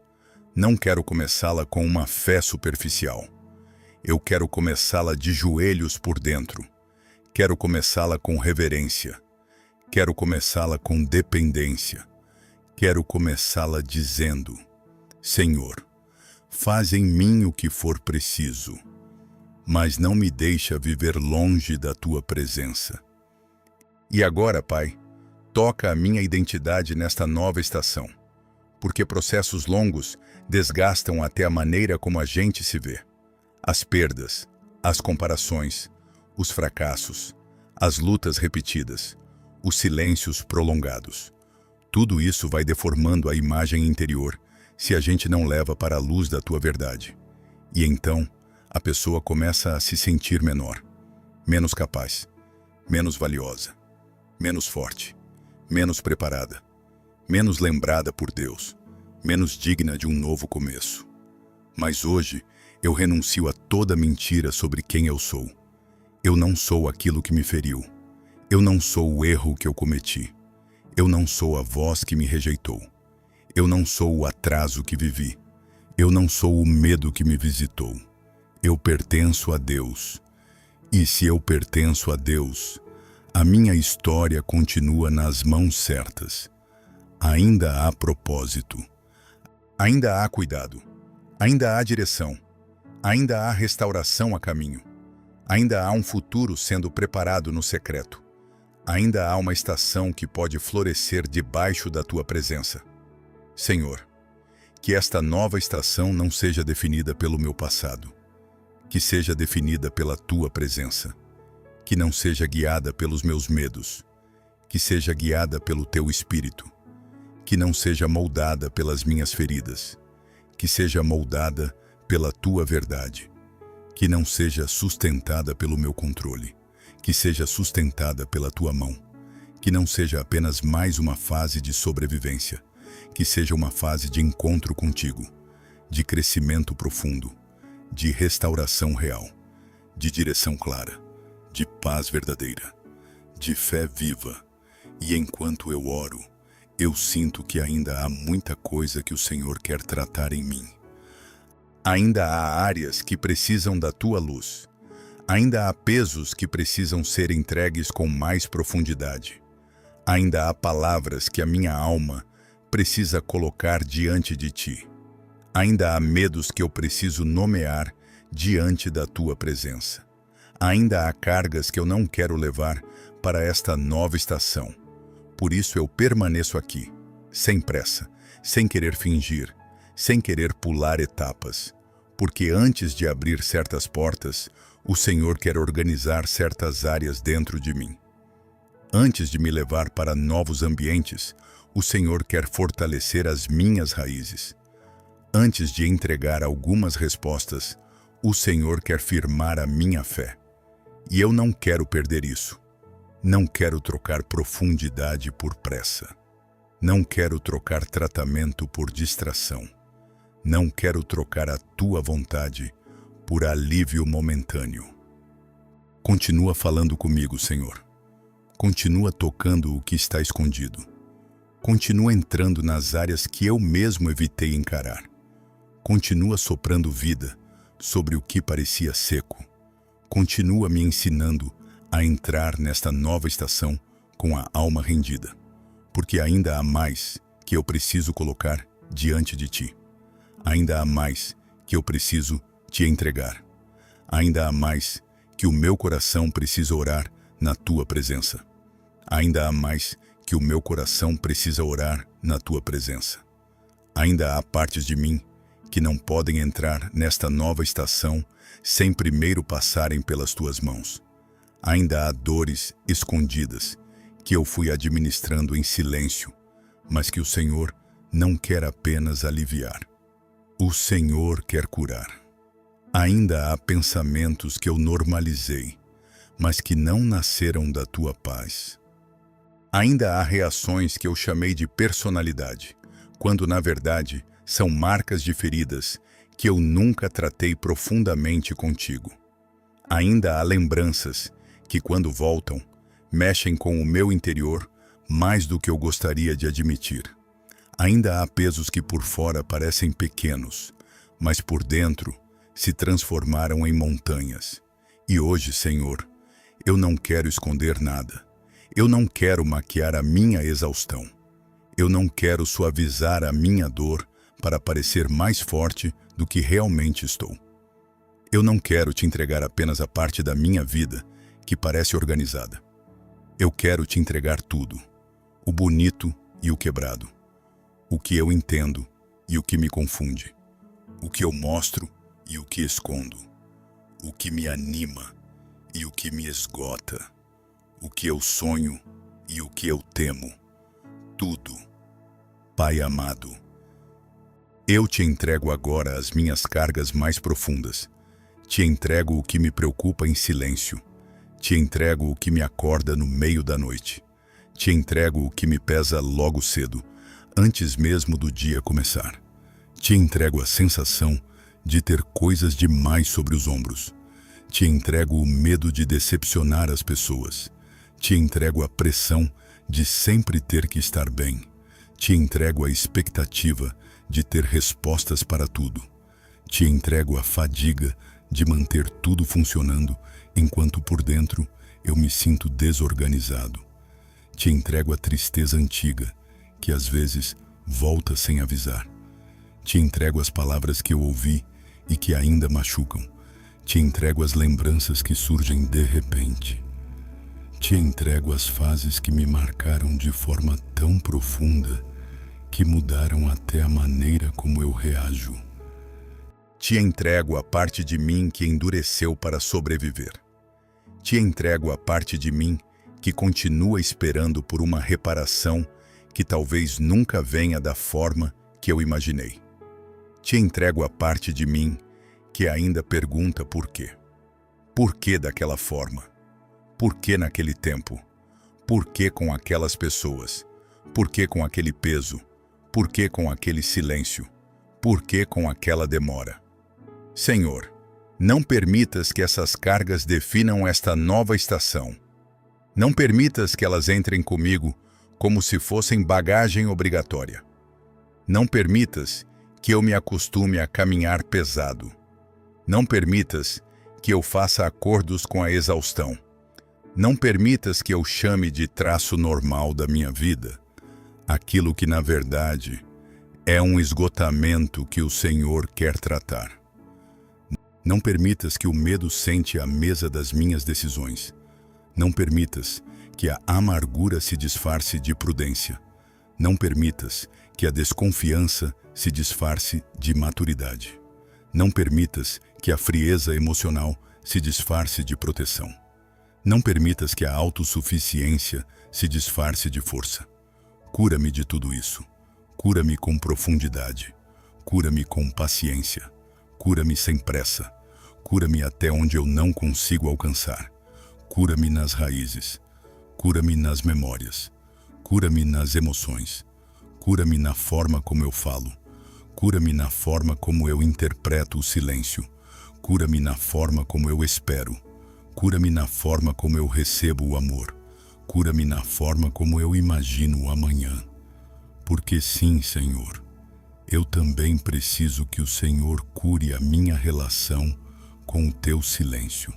Não quero começá-la com uma fé superficial. Eu quero começá-la de joelhos por dentro. Quero começá-la com reverência. Quero começá-la com dependência. Quero começá-la dizendo: Senhor, faz em mim o que for preciso, mas não me deixa viver longe da Tua presença. E agora, Pai, toca a minha identidade nesta nova estação, porque processos longos desgastam até a maneira como a gente se vê. As perdas, as comparações, os fracassos, as lutas repetidas, os silêncios prolongados. Tudo isso vai deformando a imagem interior se a gente não leva para a luz da Tua verdade. E então, a pessoa começa a se sentir menor, menos capaz, menos valiosa, menos forte, menos preparada, menos lembrada por Deus, menos digna de um novo começo. Mas hoje, eu renuncio a toda mentira sobre quem eu sou. Eu não sou aquilo que me feriu. Eu não sou o erro que eu cometi. Eu não sou a voz que me rejeitou. Eu não sou o atraso que vivi. Eu não sou o medo que me visitou. Eu pertenço a Deus. E se eu pertenço a Deus, a minha história continua nas mãos certas. Ainda há propósito. Ainda há cuidado. Ainda há direção. Ainda há restauração a caminho. Ainda há um futuro sendo preparado no secreto. Ainda há uma estação que pode florescer debaixo da Tua presença. Senhor, que esta nova estação não seja definida pelo meu passado, que seja definida pela Tua presença, que não seja guiada pelos meus medos, que seja guiada pelo Teu Espírito, que não seja moldada pelas minhas feridas, que seja moldada pela Tua verdade, que não seja sustentada pelo meu controle, que seja sustentada pela Tua mão, que não seja apenas mais uma fase de sobrevivência, que seja uma fase de encontro contigo, de crescimento profundo, de restauração real, de direção clara, de paz verdadeira, de fé viva. E enquanto eu oro, eu sinto que ainda há muita coisa que o Senhor quer tratar em mim. Ainda há áreas que precisam da Tua luz. Ainda há pesos que precisam ser entregues com mais profundidade. Ainda há palavras que a minha alma precisa colocar diante de Ti. Ainda há medos que eu preciso nomear diante da Tua presença. Ainda há cargas que eu não quero levar para esta nova estação. Por isso eu permaneço aqui, sem pressa, sem querer fingir, sem querer pular etapas. Porque antes de abrir certas portas, o Senhor quer organizar certas áreas dentro de mim. Antes de me levar para novos ambientes, o Senhor quer fortalecer as minhas raízes. Antes de entregar algumas respostas, o Senhor quer firmar a minha fé. E eu não quero perder isso. Não quero trocar profundidade por pressa. Não quero trocar tratamento por distração. Não quero trocar a Tua vontade por alívio momentâneo. Continua falando comigo, Senhor. Continua tocando o que está escondido. Continua entrando nas áreas que eu mesmo evitei encarar. Continua soprando vida sobre o que parecia seco. Continua me ensinando a entrar nesta nova estação com a alma rendida, porque ainda há mais que eu preciso colocar diante de Ti. Ainda há mais que eu preciso Te entregar. Ainda há mais que o meu coração precisa orar na Tua presença. Ainda há mais que o meu coração precisa orar na Tua presença. Ainda há partes de mim que não podem entrar nesta nova estação sem primeiro passarem pelas Tuas mãos. Ainda há dores escondidas que eu fui administrando em silêncio, mas que o Senhor não quer apenas aliviar. O Senhor quer curar. Ainda há pensamentos que eu normalizei, mas que não nasceram da Tua paz. Ainda há reações que eu chamei de personalidade, quando na verdade são marcas de feridas que eu nunca tratei profundamente contigo. Ainda há lembranças que, quando voltam, mexem com o meu interior mais do que eu gostaria de admitir. Ainda há pesos que por fora parecem pequenos, mas por dentro se transformaram em montanhas. E hoje, Senhor, eu não quero esconder nada. Eu não quero maquiar a minha exaustão. Eu não quero suavizar a minha dor para parecer mais forte do que realmente estou. Eu não quero te entregar apenas a parte da minha vida que parece organizada. Eu quero te entregar tudo, o bonito e o quebrado, o que eu entendo e o que me confunde, o que eu mostro e o que escondo, o que me anima e o que me esgota, o que eu sonho e o que eu temo, tudo. Pai amado, eu te entrego agora as minhas cargas mais profundas. Te entrego o que me preocupa em silêncio. Te entrego o que me acorda no meio da noite. Te entrego o que me pesa logo cedo, antes mesmo do dia começar. Te entrego a sensação de ter coisas demais sobre os ombros. Te entrego o medo de decepcionar as pessoas. Te entrego a pressão de sempre ter que estar bem. Te entrego a expectativa de ter respostas para tudo. Te entrego a fadiga de manter tudo funcionando, enquanto por dentro eu me sinto desorganizado. Te entrego a tristeza antiga, que às vezes volta sem avisar. Te entrego as palavras que eu ouvi e que ainda machucam. Te entrego as lembranças que surgem de repente. Te entrego as fases que me marcaram de forma tão profunda que mudaram até a maneira como eu reajo. Te entrego a parte de mim que endureceu para sobreviver. Te entrego a parte de mim que continua esperando por uma reparação que talvez nunca venha da forma que eu imaginei. Te entrego a parte de mim que ainda pergunta por quê. Por que daquela forma? Por que naquele tempo? Por que com aquelas pessoas? Por que com aquele peso? Por que com aquele silêncio? Por que com aquela demora? Senhor, não permitas que essas cargas definam esta nova estação. Não permitas que elas entrem comigo como se fossem bagagem obrigatória. Não permitas que eu me acostume a caminhar pesado. Não permitas que eu faça acordos com a exaustão. Não permitas que eu chame de traço normal da minha vida aquilo que, na verdade, é um esgotamento que o Senhor quer tratar. Não permitas que o medo sente à mesa das minhas decisões. Não permitas que a amargura se disfarce de prudência. Não permitas que a desconfiança se disfarce de maturidade. Não permitas que a frieza emocional se disfarce de proteção. Não permitas que a autossuficiência se disfarce de força. Cura-me de tudo isso. Cura-me com profundidade. Cura-me com paciência. Cura-me sem pressa. Cura-me até onde eu não consigo alcançar. Cura-me nas raízes. Cura-me nas memórias. Cura-me nas emoções. Cura-me na forma como eu falo. Cura-me na forma como eu interpreto o silêncio. Cura-me na forma como eu espero. Cura-me na forma como eu recebo o amor. Cura-me na forma como eu imagino o amanhã. Porque sim, Senhor, eu também preciso que o Senhor cure a minha relação com o teu silêncio.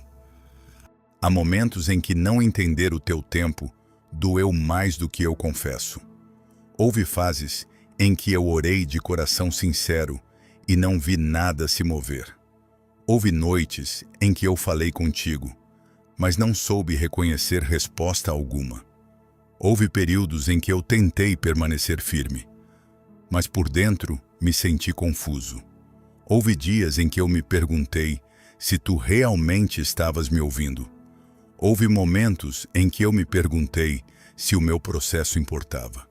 Há momentos em que não entender o teu tempo doeu mais do que eu confesso. Houve fases em que eu orei de coração sincero e não vi nada se mover. Houve noites em que eu falei contigo, mas não soube reconhecer resposta alguma. Houve períodos em que eu tentei permanecer firme, mas por dentro me senti confuso. Houve dias em que eu me perguntei se tu realmente estavas me ouvindo. Houve momentos em que eu me perguntei se o meu processo importava.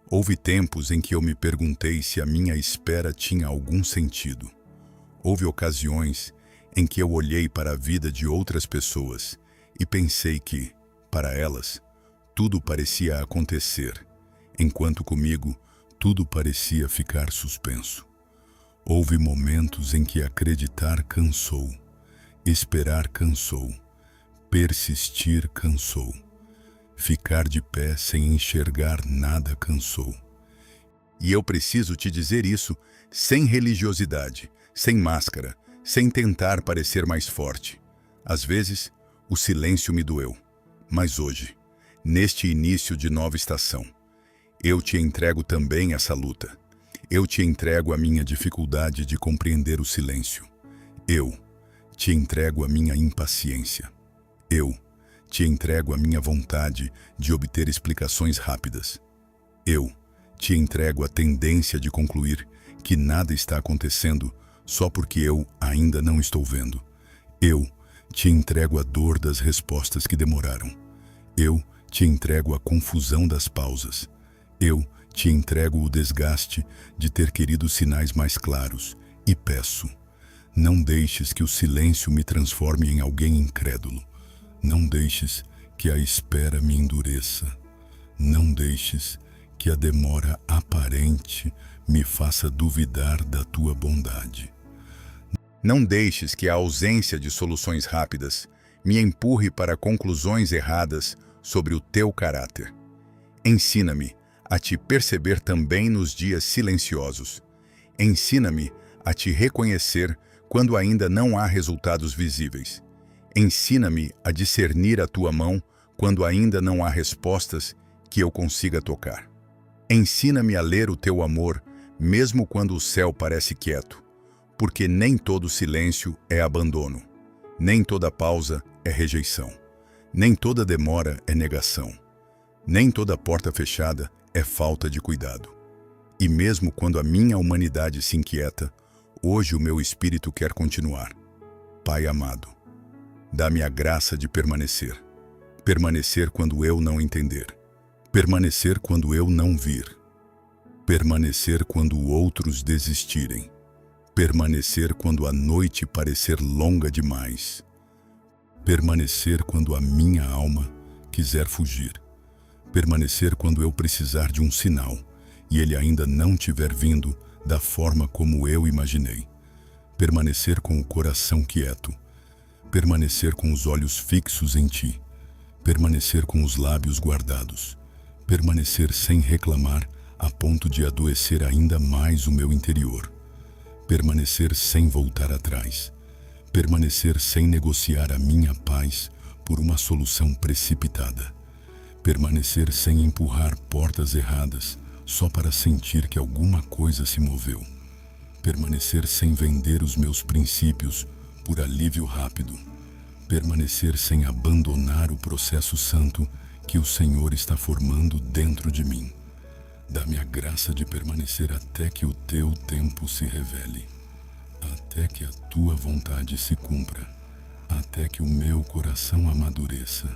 Houve tempos em que eu me perguntei se a minha espera tinha algum sentido. Houve ocasiões em que eu olhei para a vida de outras pessoas e pensei que, para elas, tudo parecia acontecer, enquanto comigo tudo parecia ficar suspenso. Houve momentos em que acreditar cansou, esperar cansou, persistir cansou. Ficar de pé sem enxergar nada cansou. E eu preciso te dizer isso sem religiosidade, sem máscara, sem tentar parecer mais forte. Às vezes, o silêncio me doeu. Mas hoje, neste início de nova estação, eu te entrego também essa luta. Eu te entrego a minha dificuldade de compreender o silêncio. Eu te entrego a minha impaciência. Eu te entrego a minha vontade de obter explicações rápidas. Eu te entrego a tendência de concluir que nada está acontecendo só porque eu ainda não estou vendo. Eu te entrego a dor das respostas que demoraram. Eu te entrego a confusão das pausas. Eu te entrego o desgaste de ter querido sinais mais claros e peço: não deixes que o silêncio me transforme em alguém incrédulo. Não deixes que a espera me endureça. Não deixes que a demora aparente me faça duvidar da tua bondade. Não deixes que a ausência de soluções rápidas me empurre para conclusões erradas sobre o teu caráter. Ensina-me a te perceber também nos dias silenciosos. Ensina-me a te reconhecer quando ainda não há resultados visíveis. Ensina-me a discernir a tua mão quando ainda não há respostas que eu consiga tocar. Ensina-me a ler o teu amor, mesmo quando o céu parece quieto, porque nem todo silêncio é abandono, nem toda pausa é rejeição, nem toda demora é negação, nem toda porta fechada é falta de cuidado. E mesmo quando a minha humanidade se inquieta, hoje o meu espírito quer continuar. Pai amado, dá-me a graça de permanecer. Permanecer quando eu não entender. Permanecer quando eu não vir. Permanecer quando outros desistirem. Permanecer quando a noite parecer longa demais. Permanecer quando a minha alma quiser fugir. Permanecer quando eu precisar de um sinal e ele ainda não tiver vindo da forma como eu imaginei. Permanecer com o coração quieto. Permanecer com os olhos fixos em ti. Permanecer com os lábios guardados. Permanecer sem reclamar a ponto de adoecer ainda mais o meu interior. Permanecer sem voltar atrás. Permanecer sem negociar a minha paz por uma solução precipitada. Permanecer sem empurrar portas erradas só para sentir que alguma coisa se moveu. Permanecer sem vender os meus princípios por alívio rápido. Permanecer sem abandonar o processo santo que o Senhor está formando dentro de mim. Dá-me a graça de permanecer até que o teu tempo se revele, até que a tua vontade se cumpra, até que o meu coração amadureça.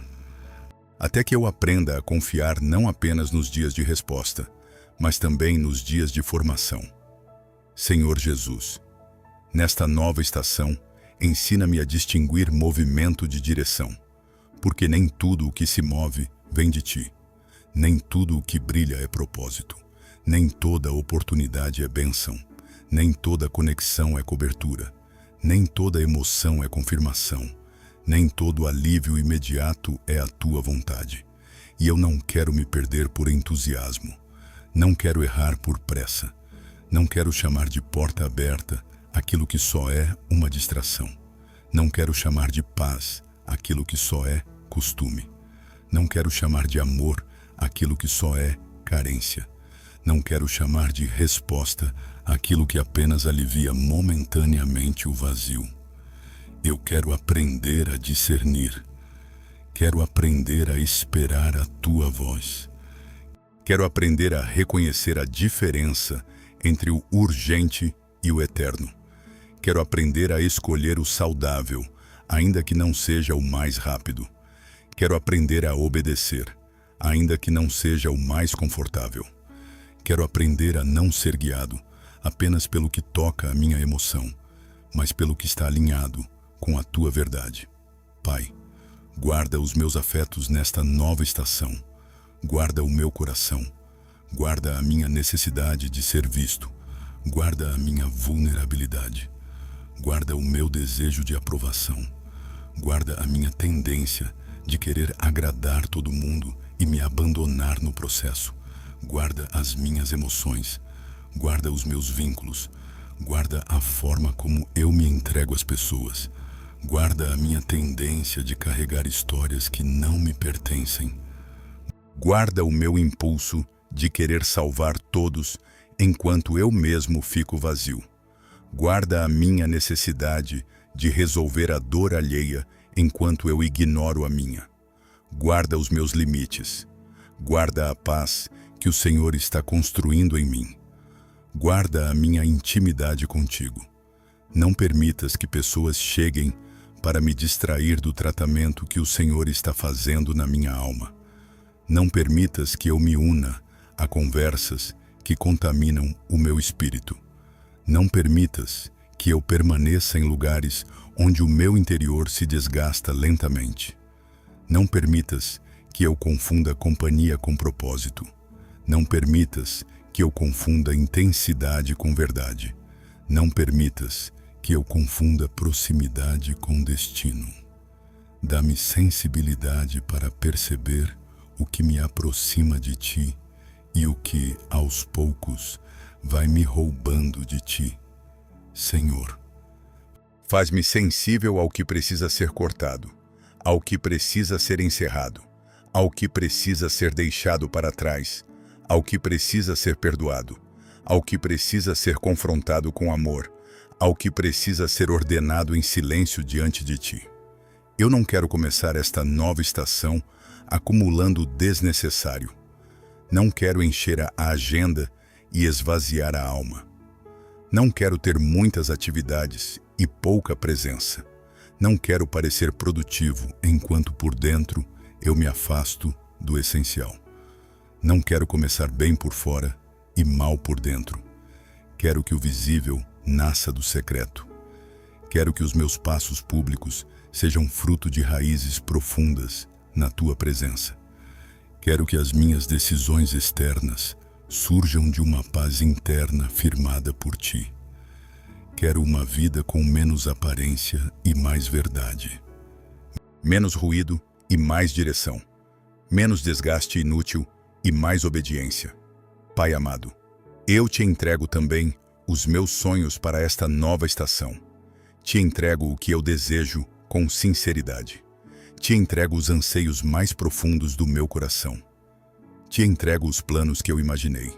Até que eu aprenda a confiar não apenas nos dias de resposta, mas também nos dias de formação. Senhor Jesus, nesta nova estação, ensina-me a distinguir movimento de direção, porque nem tudo o que se move vem de ti. Nem tudo o que brilha é propósito. Nem toda oportunidade é bênção. Nem toda conexão é cobertura. Nem toda emoção é confirmação. Nem todo alívio imediato é a tua vontade. E eu não quero me perder por entusiasmo. Não quero errar por pressa. Não quero chamar de porta aberta aquilo que só é uma distração. Não quero chamar de paz aquilo que só é costume. Não quero chamar de amor aquilo que só é carência. Não quero chamar de resposta aquilo que apenas alivia momentaneamente o vazio. Eu quero aprender a discernir. Quero aprender a esperar a tua voz. Quero aprender a reconhecer a diferença entre o urgente e o eterno. Quero aprender a escolher o saudável, ainda que não seja o mais rápido. Quero aprender a obedecer, ainda que não seja o mais confortável. Quero aprender a não ser guiado apenas pelo que toca a minha emoção, mas pelo que está alinhado com a tua verdade. Pai, guarda os meus afetos nesta nova estação. Guarda o meu coração. Guarda a minha necessidade de ser visto. Guarda a minha vulnerabilidade. Guarda o meu desejo de aprovação. Guarda a minha tendência de querer agradar todo mundo e me abandonar no processo. Guarda as minhas emoções, guarda os meus vínculos, guarda a forma como eu me entrego às pessoas, guarda a minha tendência de carregar histórias que não me pertencem. Guarda o meu impulso de querer salvar todos enquanto eu mesmo fico vazio. Guarda a minha necessidade de resolver a dor alheia enquanto eu ignoro a minha. Guarda os meus limites. Guarda a paz que o Senhor está construindo em mim. Guarda a minha intimidade contigo. Não permitas que pessoas cheguem para me distrair do tratamento que o Senhor está fazendo na minha alma. Não permitas que eu me una a conversas que contaminam o meu espírito. Não permitas que eu permaneça em lugares onde o meu interior se desgasta lentamente. Não permitas que eu confunda companhia com propósito. Não permitas que eu confunda intensidade com verdade. Não permitas que eu confunda proximidade com destino. Dá-me sensibilidade para perceber o que me aproxima de ti e o que, aos poucos, vai me roubando de ti. Senhor, faz-me sensível ao que precisa ser cortado, ao que precisa ser encerrado, ao que precisa ser deixado para trás, ao que precisa ser perdoado, ao que precisa ser confrontado com amor, ao que precisa ser ordenado em silêncio diante de ti. Eu não quero começar esta nova estação acumulando desnecessário. Não quero encher a agenda e esvaziar a alma. Não quero ter muitas atividades e pouca presença. Não quero parecer produtivo enquanto por dentro eu me afasto do essencial. Não quero começar bem por fora e mal por dentro. Quero que o visível nasça do secreto. Quero que os meus passos públicos sejam fruto de raízes profundas na tua presença. Quero que as minhas decisões externas surjam de uma paz interna firmada por ti. Quero uma vida com menos aparência e mais verdade. Menos ruído e mais direção. Menos desgaste inútil e mais obediência. Pai amado, eu te entrego também os meus sonhos para esta nova estação. Te entrego o que eu desejo com sinceridade. Te entrego os anseios mais profundos do meu coração. Te entrego os planos que eu imaginei.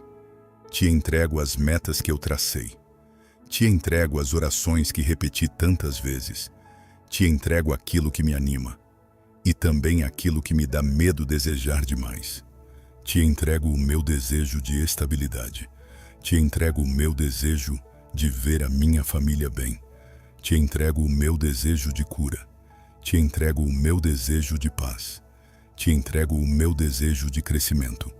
Te entrego as metas que eu tracei. Te entrego as orações que repeti tantas vezes. Te entrego aquilo que me anima e também aquilo que me dá medo desejar demais. Te entrego o meu desejo de estabilidade. Te entrego o meu desejo de ver a minha família bem. Te entrego o meu desejo de cura. Te entrego o meu desejo de paz. Te entrego o meu desejo de crescimento.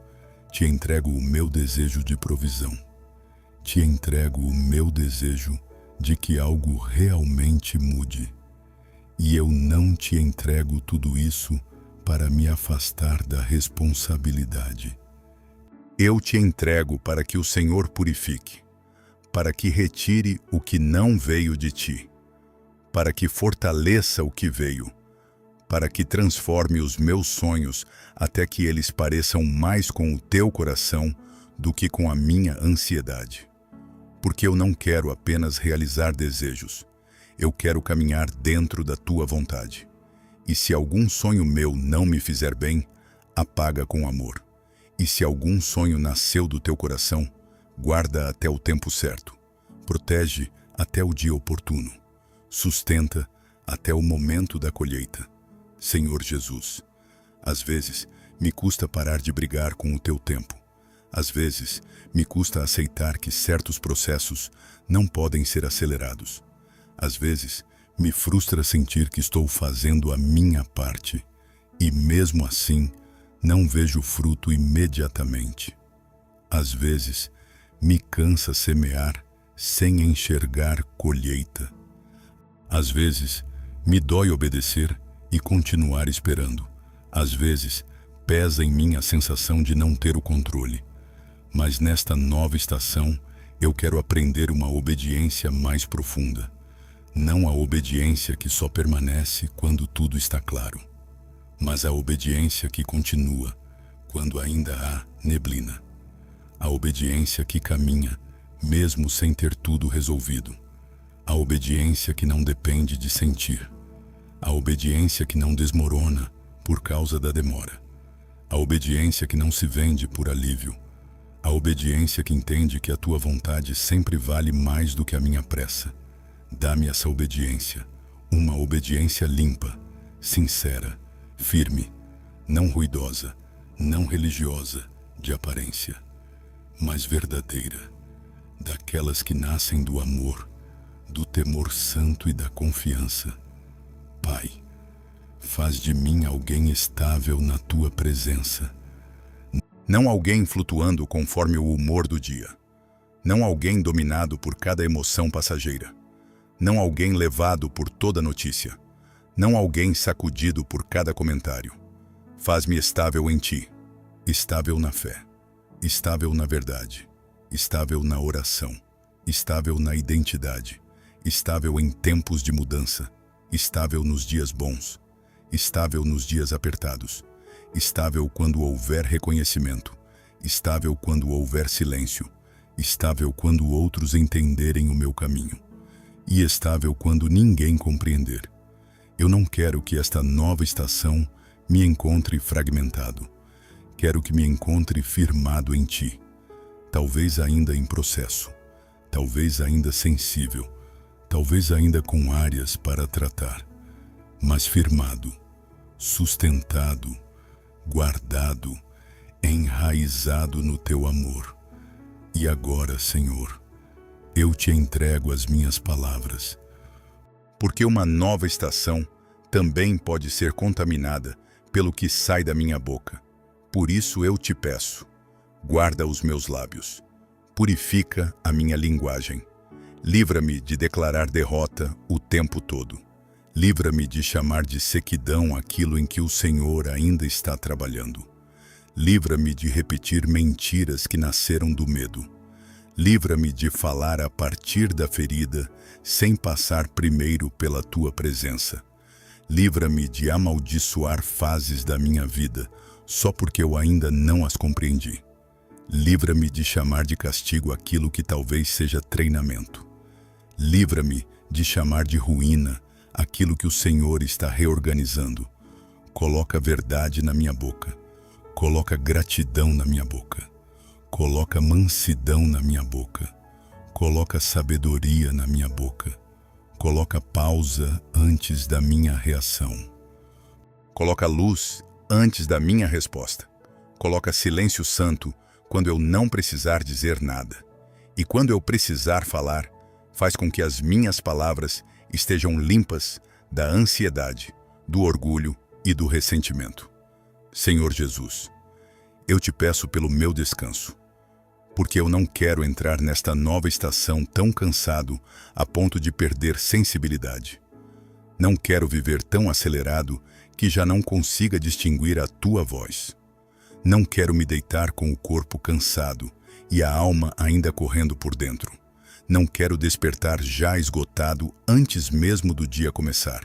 Te entrego o meu desejo de provisão. Te entrego o meu desejo de que algo realmente mude. E eu não te entrego tudo isso para me afastar da responsabilidade. Eu te entrego para que o Senhor purifique, para que retire o que não veio de ti, para que fortaleça o que veio, para que transforme os meus sonhos até que eles pareçam mais com o teu coração do que com a minha ansiedade. Porque eu não quero apenas realizar desejos, eu quero caminhar dentro da tua vontade. E se algum sonho meu não me fizer bem, apaga com amor. E se algum sonho nasceu do teu coração, guarda até o tempo certo. Protege até o dia oportuno. Sustenta até o momento da colheita. Senhor Jesus, às vezes me custa parar de brigar com o teu tempo. Às vezes me custa aceitar que certos processos não podem ser acelerados. Às vezes me frustra sentir que estou fazendo a minha parte e, mesmo assim, não vejo fruto imediatamente. Às vezes me cansa semear sem enxergar colheita. Às vezes me dói obedecer e continuar esperando. Às vezes pesa em mim a sensação de não ter o controle. Mas nesta nova estação eu quero aprender uma obediência mais profunda. Não a obediência que só permanece quando tudo está claro, mas a obediência que continua, quando ainda há neblina. A obediência que caminha, mesmo sem ter tudo resolvido. A obediência que não depende de sentir. A obediência que não desmorona por causa da demora. A obediência que não se vende por alívio. A obediência que entende que a tua vontade sempre vale mais do que a minha pressa. Dá-me essa obediência, uma obediência limpa, sincera, firme, não ruidosa, não religiosa de aparência, mas verdadeira, daquelas que nascem do amor, do temor santo e da confiança. Pai, faz de mim alguém estável na tua presença. Não alguém flutuando conforme o humor do dia. Não alguém dominado por cada emoção passageira. Não alguém levado por toda notícia. Não alguém sacudido por cada comentário. Faz-me estável em ti, estável na fé, estável na verdade, estável na oração, estável na identidade, estável em tempos de mudança, estável nos dias bons, estável nos dias apertados, estável quando houver reconhecimento, estável quando houver silêncio, estável quando outros entenderem o meu caminho, e estável quando ninguém compreender. Eu não quero que esta nova estação me encontre fragmentado. Quero que me encontre firmado em ti, talvez ainda em processo, talvez ainda sensível, talvez ainda com áreas para tratar, mas firmado, sustentado, guardado, enraizado no teu amor. E agora, Senhor, eu te entrego as minhas palavras, porque uma nova estação também pode ser contaminada pelo que sai da minha boca. Por isso eu te peço, guarda os meus lábios, purifica a minha linguagem, livra-me de declarar derrota o tempo todo, livra-me de chamar de sequidão aquilo em que o Senhor ainda está trabalhando, livra-me de repetir mentiras que nasceram do medo, livra-me de falar a partir da ferida sem passar primeiro pela tua presença, livra-me de amaldiçoar fases da minha vida só porque eu ainda não as compreendi. Livra-me de chamar de castigo aquilo que talvez seja treinamento. Livra-me de chamar de ruína aquilo que o Senhor está reorganizando. Coloca verdade na minha boca. Coloca gratidão na minha boca. Coloca mansidão na minha boca. Coloca sabedoria na minha boca. Coloca pausa antes da minha reação. Coloca luz antes da minha resposta. Coloca silêncio santo quando eu não precisar dizer nada. E quando eu precisar falar, faz com que as minhas palavras estejam limpas da ansiedade, do orgulho e do ressentimento. Senhor Jesus, eu te peço pelo meu descanso, porque eu não quero entrar nesta nova estação tão cansado a ponto de perder sensibilidade. Não quero viver tão acelerado que já não consiga distinguir a tua voz. Não quero me deitar com o corpo cansado e a alma ainda correndo por dentro. Não quero despertar já esgotado antes mesmo do dia começar.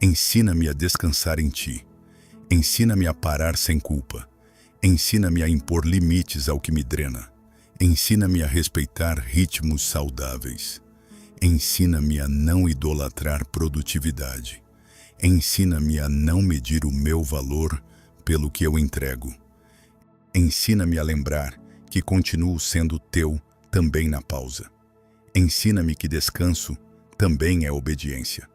Ensina-me a descansar em ti. Ensina-me a parar sem culpa. Ensina-me a impor limites ao que me drena. Ensina-me a respeitar ritmos saudáveis. Ensina-me a não idolatrar produtividade. Ensina-me a não medir o meu valor pelo que eu entrego. Ensina-me a lembrar que continuo sendo teu também na pausa. Ensina-me que descanso também é obediência,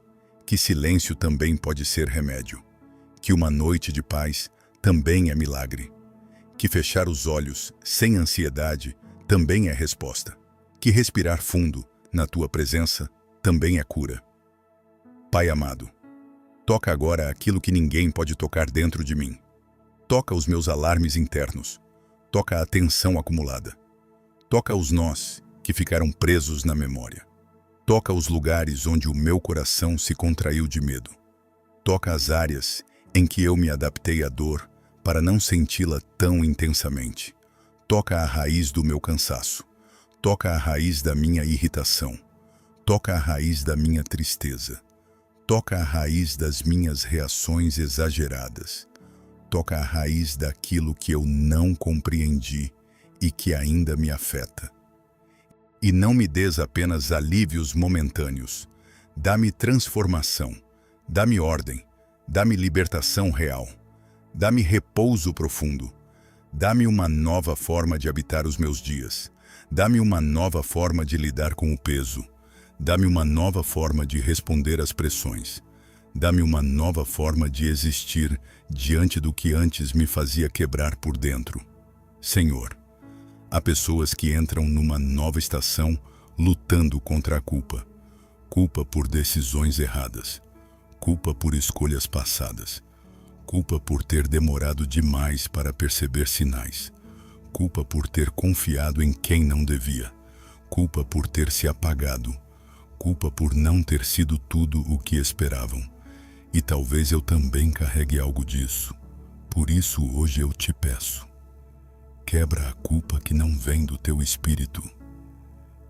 que silêncio também pode ser remédio, que uma noite de paz também é milagre, que fechar os olhos sem ansiedade também é resposta, que respirar fundo na tua presença também é cura. Pai amado, toca agora aquilo que ninguém pode tocar dentro de mim. Toca os meus alarmes internos. Toca a tensão acumulada. Toca os nós que ficaram presos na memória. Toca os lugares onde o meu coração se contraiu de medo. Toca as áreas em que eu me adaptei à dor para não senti-la tão intensamente. Toca a raiz do meu cansaço. Toca a raiz da minha irritação. Toca a raiz da minha tristeza. Toca a raiz das minhas reações exageradas. toca a raiz daquilo que eu não compreendi e que ainda me afeta. E não me des apenas alívios momentâneos. Dá-me transformação, dá-me ordem, dá-me libertação real, dá-me repouso profundo, dá-me uma nova forma de habitar os meus dias, dá-me uma nova forma de lidar com o peso, dá-me uma nova forma de responder às pressões, dá-me uma nova forma de existir diante do que antes me fazia quebrar por dentro. Senhor, há pessoas que entram numa nova estação lutando contra a culpa. Culpa por decisões erradas, culpa por escolhas passadas, culpa por ter demorado demais para perceber sinais, culpa por ter confiado em quem não devia, culpa por ter se apagado, culpa por não ter sido tudo o que esperavam. E talvez eu também carregue algo disso. Por isso hoje eu te peço, quebra a culpa que não vem do teu espírito.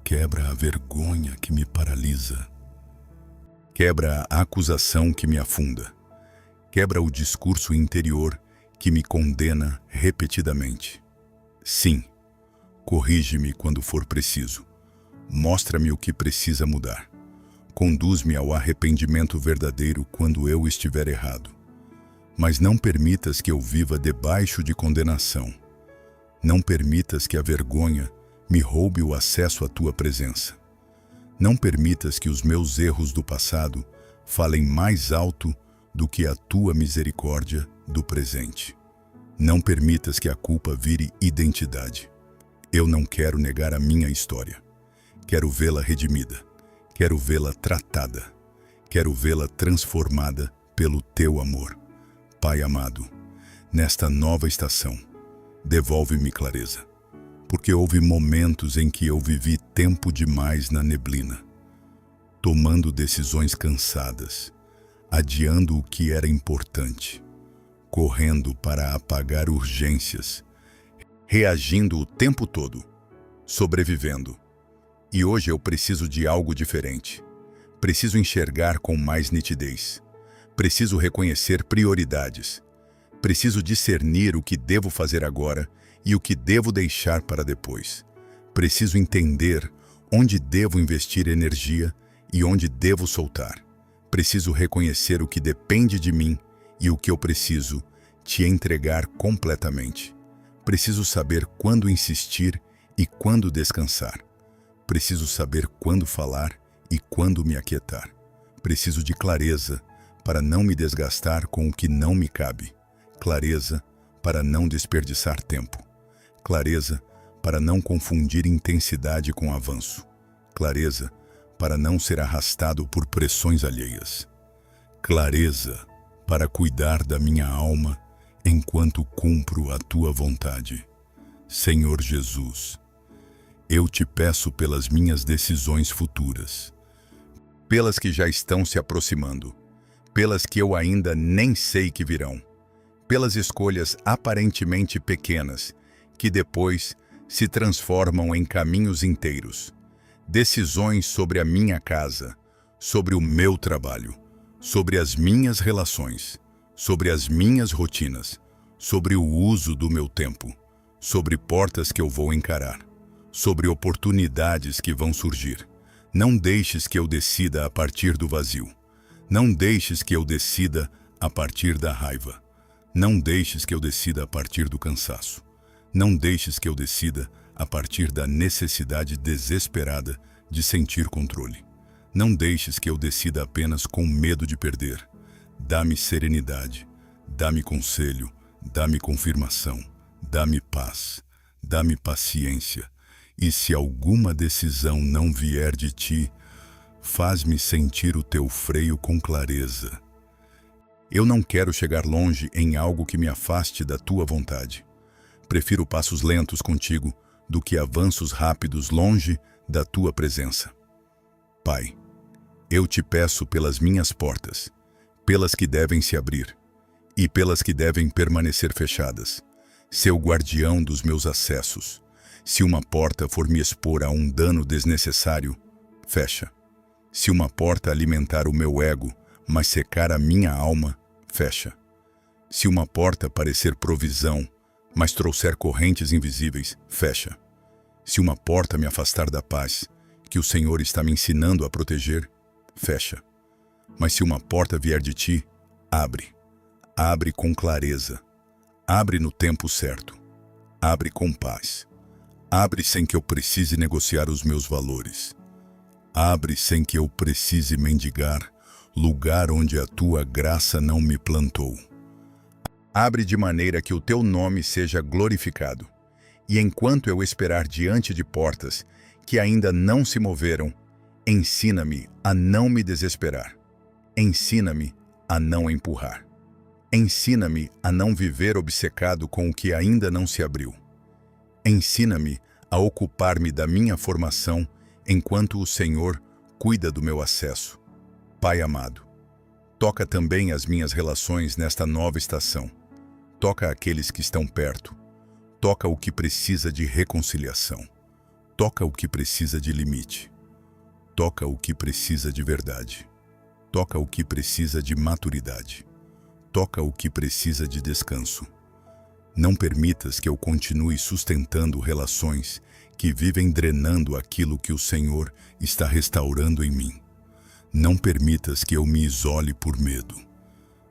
Quebra a vergonha que me paralisa. Quebra a acusação que me afunda. Quebra o discurso interior que me condena repetidamente. Sim, corrige-me quando for preciso. Mostra-me o que precisa mudar. Conduz-me ao arrependimento verdadeiro quando eu estiver errado. Mas não permitas que eu viva debaixo de condenação. Não permitas que a vergonha me roube o acesso à tua presença. Não permitas que os meus erros do passado falem mais alto do que a tua misericórdia do presente. Não permitas que a culpa vire identidade. Eu não quero negar a minha história. Quero vê-la redimida. Quero vê-la tratada. Quero vê-la transformada pelo teu amor. Pai amado, nesta nova estação, devolve-me clareza. Porque houve momentos em que eu vivi tempo demais na neblina, tomando decisões cansadas, adiando o que era importante, correndo para apagar urgências, reagindo o tempo todo, sobrevivendo. E hoje eu preciso de algo diferente. Preciso enxergar com mais nitidez. Preciso reconhecer prioridades. Preciso discernir o que devo fazer agora e o que devo deixar para depois. Preciso entender onde devo investir energia e onde devo soltar. Preciso reconhecer o que depende de mim e o que eu preciso te entregar completamente. Preciso saber quando insistir e quando descansar. Preciso saber quando falar e quando me aquietar. Preciso de clareza para não me desgastar com o que não me cabe. Clareza para não desperdiçar tempo. Clareza para não confundir intensidade com avanço. Clareza para não ser arrastado por pressões alheias. Clareza para cuidar da minha alma enquanto cumpro a tua vontade. Senhor Jesus, eu te peço pelas minhas decisões futuras, pelas que já estão se aproximando, pelas que eu ainda nem sei que virão, pelas escolhas aparentemente pequenas que depois se transformam em caminhos inteiros, decisões sobre a minha casa, sobre o meu trabalho, sobre as minhas relações, sobre as minhas rotinas, sobre o uso do meu tempo, sobre portas que eu vou encarar, sobre oportunidades que vão surgir. Não deixes que eu decida a partir do vazio. Não deixes que eu decida a partir da raiva. Não deixes que eu decida a partir do cansaço. Não deixes que eu decida a partir da necessidade desesperada de sentir controle. Não deixes que eu decida apenas com medo de perder. Dá-me serenidade, dá-me conselho, dá-me confirmação, dá-me paz, dá-me paciência. E se alguma decisão não vier de ti, faz-me sentir o teu freio com clareza. Eu não quero chegar longe em algo que me afaste da tua vontade. Prefiro passos lentos contigo do que avanços rápidos longe da tua presença. Pai, eu te peço pelas minhas portas, pelas que devem se abrir e pelas que devem permanecer fechadas. Ser o guardião dos meus acessos. Se uma porta for me expor a um dano desnecessário, fecha. Se uma porta alimentar o meu ego, mas secar a minha alma, fecha. Se uma porta parecer provisão, mas trouxer correntes invisíveis, fecha. Se uma porta me afastar da paz, que o Senhor está me ensinando a proteger, fecha. Mas se uma porta vier de ti, abre. Abre com clareza. Abre no tempo certo. Abre com paz. Abre sem que eu precise negociar os meus valores. Abre sem que eu precise mendigar lugar onde a tua graça não me plantou. Abre de maneira que o teu nome seja glorificado. E enquanto eu esperar diante de portas que ainda não se moveram, ensina-me a não me desesperar. Ensina-me a não empurrar. Ensina-me a não viver obcecado com o que ainda não se abriu. Ensina-me a ocupar-me da minha formação enquanto o Senhor cuida do meu acesso. Pai amado, toca também as minhas relações nesta nova estação. Toca aqueles que estão perto. Toca o que precisa de reconciliação. Toca o que precisa de limite. Toca o que precisa de verdade. Toca o que precisa de maturidade. Toca o que precisa de descanso. Não permitas que eu continue sustentando relações que vivem drenando aquilo que o Senhor está restaurando em mim. Não permitas que eu me isole por medo,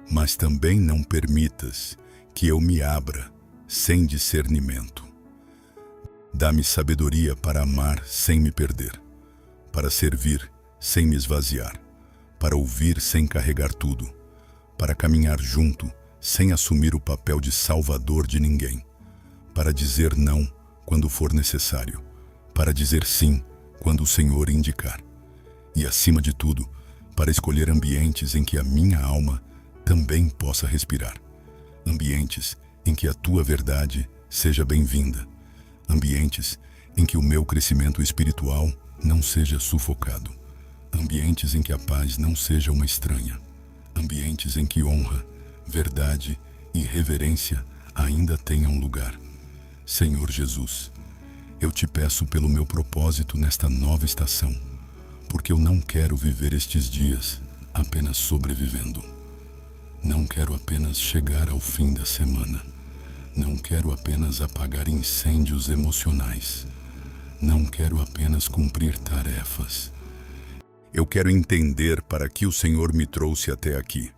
mas também não permitas que eu me abra sem discernimento. Dá-me sabedoria para amar sem me perder, para servir sem me esvaziar, para ouvir sem carregar tudo, para caminhar junto sem assumir o papel de salvador de ninguém, para dizer não quando for necessário, para dizer sim quando o Senhor indicar. E, acima de tudo, para escolher ambientes em que a minha alma também possa respirar. Ambientes em que a tua verdade seja bem-vinda. Ambientes em que o meu crescimento espiritual não seja sufocado. Ambientes em que a paz não seja uma estranha. Ambientes em que honra, verdade e reverência ainda tenham lugar. Senhor Jesus, eu te peço pelo meu propósito nesta nova estação, porque eu não quero viver estes dias apenas sobrevivendo. Não quero apenas chegar ao fim da semana. Não quero apenas apagar incêndios emocionais. Não quero apenas cumprir tarefas. Eu quero entender para que o Senhor me trouxe até aqui.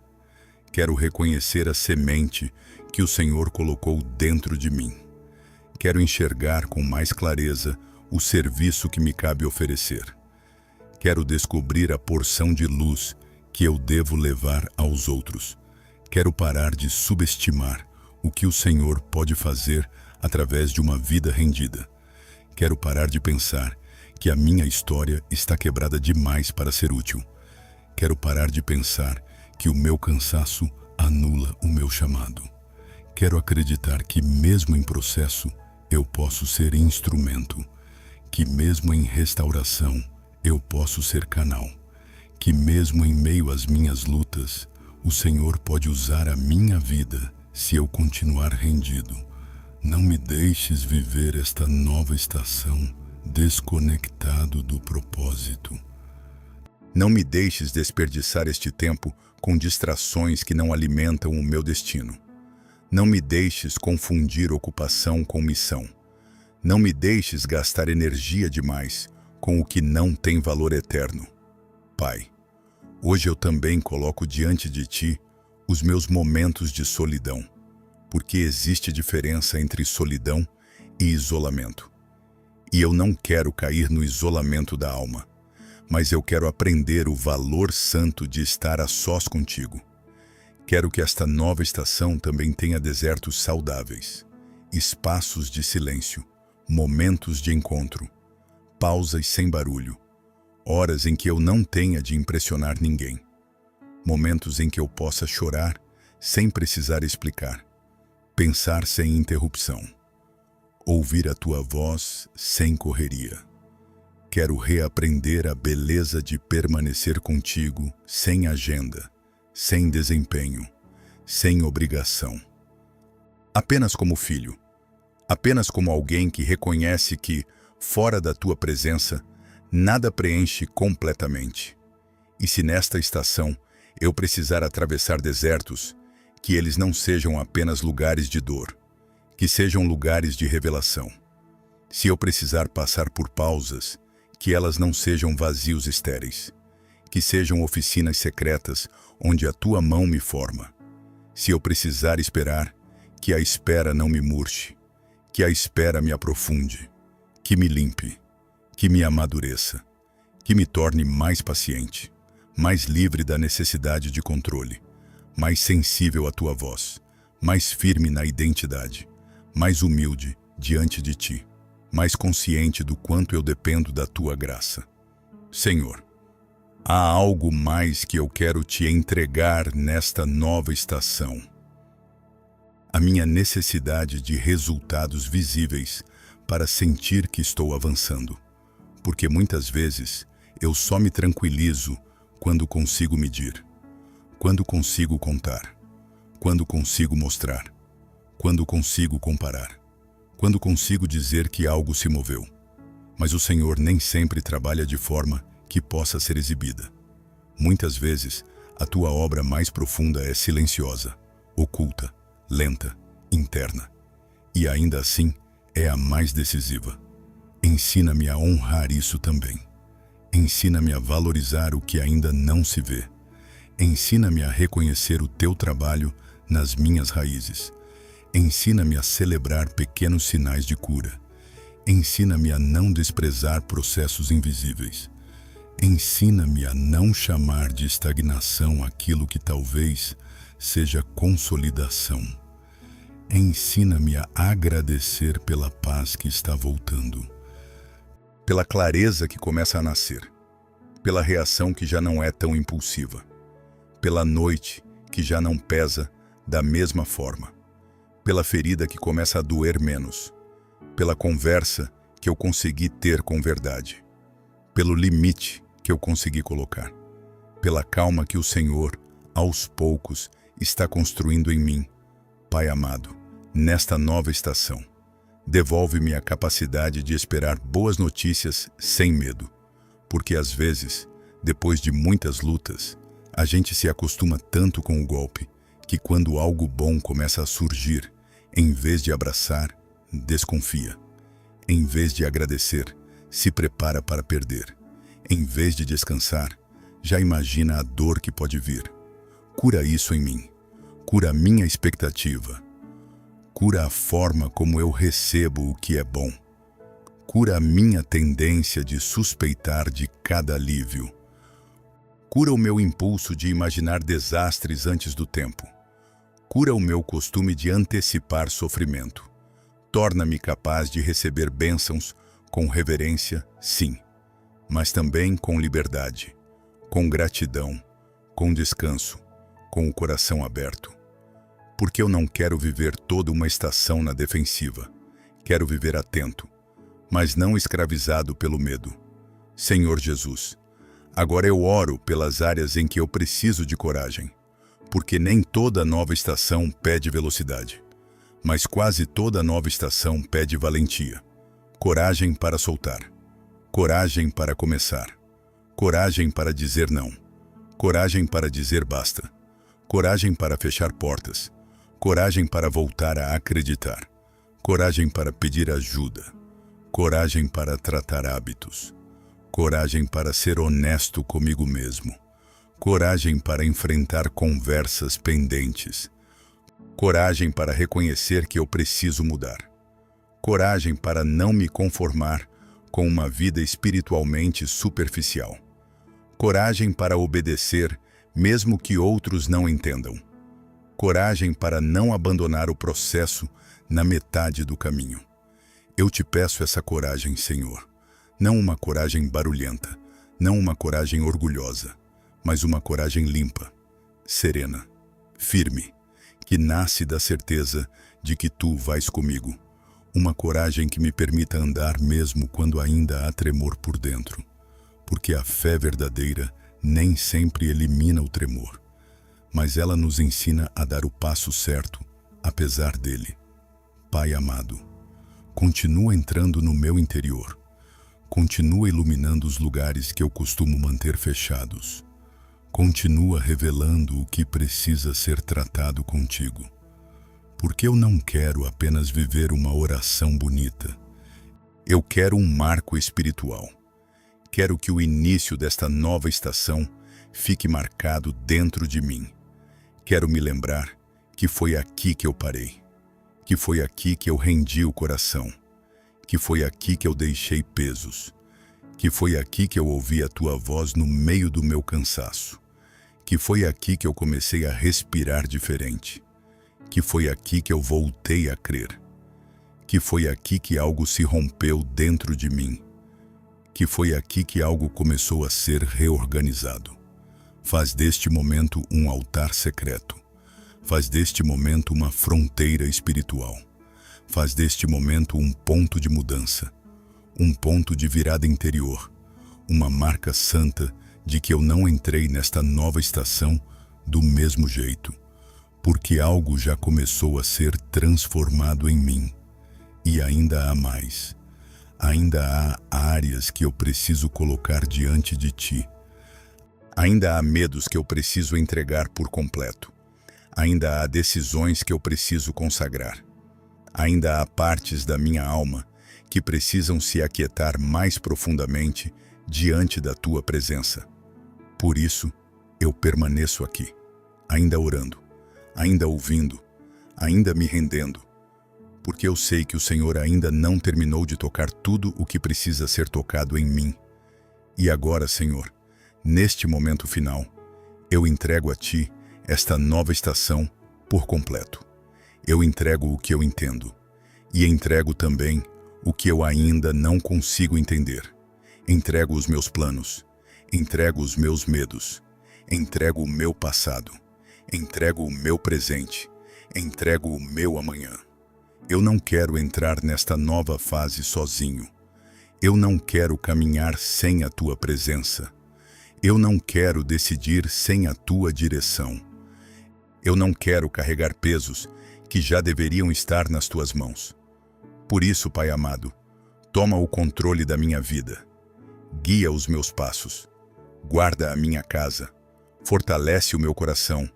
Quero reconhecer a semente que o Senhor colocou dentro de mim. Quero enxergar com mais clareza o serviço que me cabe oferecer. Quero descobrir a porção de luz que eu devo levar aos outros. Quero parar de subestimar o que o Senhor pode fazer através de uma vida rendida. Quero parar de pensar que a minha história está quebrada demais para ser útil. Quero parar de pensar que o meu cansaço anula o meu chamado. Quero acreditar que mesmo em processo eu posso ser instrumento, que mesmo em restauração eu posso ser canal, que mesmo em meio às minhas lutas, o Senhor pode usar a minha vida se eu continuar rendido. Não me deixes viver esta nova estação desconectado do propósito. Não me deixes desperdiçar este tempo com distrações que não alimentam o meu destino. Não me deixes confundir ocupação com missão. Não me deixes gastar energia demais com o que não tem valor eterno. Pai, hoje eu também coloco diante de Ti os meus momentos de solidão, porque existe diferença entre solidão e isolamento. E eu não quero cair no isolamento da alma, mas eu quero aprender o valor santo de estar a sós contigo. Quero que esta nova estação também tenha desertos saudáveis, espaços de silêncio, momentos de encontro, pausas sem barulho, horas em que eu não tenha de impressionar ninguém, momentos em que eu possa chorar sem precisar explicar, pensar sem interrupção, ouvir a tua voz sem correria. Quero reaprender a beleza de permanecer contigo sem agenda, sem desempenho, sem obrigação. Apenas como filho, apenas como alguém que reconhece que, fora da tua presença, nada preenche completamente. E se nesta estação eu precisar atravessar desertos, Que eles não sejam apenas lugares de dor, que sejam lugares de revelação. Se eu precisar passar por pausas, que elas não sejam vazios estéreis, que sejam oficinas secretas onde a tua mão me forma. Se eu precisar esperar, que a espera não me murche, que a espera me aprofunde, que me limpe, que me amadureça, que me torne mais paciente, mais livre da necessidade de controle, mais sensível à tua voz, mais firme na identidade, mais humilde diante de ti, mais consciente do quanto eu dependo da tua graça. Senhor, há algo mais que eu quero te entregar nesta nova estação. A minha necessidade de resultados visíveis para sentir que estou avançando, porque muitas vezes eu só me tranquilizo quando consigo medir, quando consigo contar, quando consigo mostrar, quando consigo comparar, quando consigo dizer que algo se moveu. Mas o Senhor nem sempre trabalha de forma que possa ser exibida. Muitas vezes, a tua obra mais profunda é silenciosa, oculta, lenta, interna. E ainda assim, é a mais decisiva. Ensina-me a honrar isso também. Ensina-me a valorizar o que ainda não se vê. Ensina-me a reconhecer o teu trabalho nas minhas raízes. Ensina-me a celebrar pequenos sinais de cura. Ensina-me a não desprezar processos invisíveis. Ensina-me a não chamar de estagnação aquilo que talvez seja consolidação. Ensina-me a agradecer pela paz que está voltando, pela clareza que começa a nascer, pela reação que já não é tão impulsiva, pela noite que já não pesa da mesma forma, pela ferida que começa a doer menos, pela conversa que eu consegui ter com verdade, pelo limite que eu consegui colocar, pela calma que o Senhor, aos poucos, está construindo em mim. Pai amado, nesta nova estação, devolve-me a capacidade de esperar boas notícias sem medo, porque às vezes, depois de muitas lutas, a gente se acostuma tanto com o golpe que quando algo bom começa a surgir, em vez de abraçar, desconfia. Em vez de agradecer, se prepara para perder. Em vez de descansar, já imagina a dor que pode vir. Cura isso em mim. Cura a minha expectativa. Cura a forma como eu recebo o que é bom. Cura a minha tendência de suspeitar de cada alívio. Cura o meu impulso de imaginar desastres antes do tempo. Cura o meu costume de antecipar sofrimento. Torna-me capaz de receber bênçãos com reverência, sim, mas também com liberdade, com gratidão, com descanso, com o coração aberto. Porque eu não quero viver toda uma estação na defensiva. Quero viver atento, mas não escravizado pelo medo. Senhor Jesus, agora eu oro pelas áreas em que eu preciso de coragem, porque nem toda nova estação pede velocidade, mas quase toda nova estação pede valentia. Coragem para soltar, coragem para começar, coragem para dizer não, coragem para dizer basta, coragem para fechar portas, coragem para voltar a acreditar, coragem para pedir ajuda, coragem para tratar hábitos, coragem para ser honesto comigo mesmo, coragem para enfrentar conversas pendentes, coragem para reconhecer que eu preciso mudar, coragem para não me conformar com uma vida espiritualmente superficial, coragem para obedecer mesmo que outros não entendam, coragem para não abandonar o processo na metade do caminho. Eu te peço essa coragem, Senhor, não uma coragem barulhenta, não uma coragem orgulhosa, mas uma coragem limpa, serena, firme, que nasce da certeza de que tu vais comigo. Uma coragem que me permita andar mesmo quando ainda há tremor por dentro, porque a fé verdadeira nem sempre elimina o tremor, mas ela nos ensina a dar o passo certo, apesar dele. Pai amado, continua entrando no meu interior, continua iluminando os lugares que eu costumo manter fechados. Continua revelando o que precisa ser tratado contigo. Porque eu não quero apenas viver uma oração bonita. Eu quero um marco espiritual. Quero que o início desta nova estação fique marcado dentro de mim. Quero me lembrar que foi aqui que eu parei, que foi aqui que eu rendi o coração, que foi aqui que eu deixei pesos, que foi aqui que eu ouvi a tua voz no meio do meu cansaço, que foi aqui que eu comecei a respirar diferente, que foi aqui que eu voltei a crer, que foi aqui que algo se rompeu dentro de mim, que foi aqui que algo começou a ser reorganizado. Faz deste momento um altar secreto. Faz deste momento uma fronteira espiritual. Faz deste momento um ponto de mudança, um ponto de virada interior, uma marca santa de que eu não entrei nesta nova estação do mesmo jeito, porque algo já começou a ser transformado em mim. E ainda há mais. Ainda há áreas que eu preciso colocar diante de ti. Ainda há medos que eu preciso entregar por completo. Ainda há decisões que eu preciso consagrar. Ainda há partes da minha alma que precisam se aquietar mais profundamente diante da tua presença. Por isso, eu permaneço aqui, ainda orando, ainda ouvindo, ainda me rendendo, porque eu sei que o Senhor ainda não terminou de tocar tudo o que precisa ser tocado em mim. E agora, Senhor, neste momento final, eu entrego a Ti esta nova estação por completo. Eu entrego o que eu entendo e entrego também o que eu ainda não consigo entender. Entrego os meus planos, entrego os meus medos, entrego o meu passado, entrego o meu presente, entrego o meu amanhã. Eu não quero entrar nesta nova fase sozinho. Eu não quero caminhar sem a Tua presença. Eu não quero decidir sem a Tua direção. Eu não quero carregar pesos que já deveriam estar nas Tuas mãos. Por isso, Pai amado, toma o controle da minha vida. Guia os meus passos. Guarda a minha casa. Fortalece o meu coração.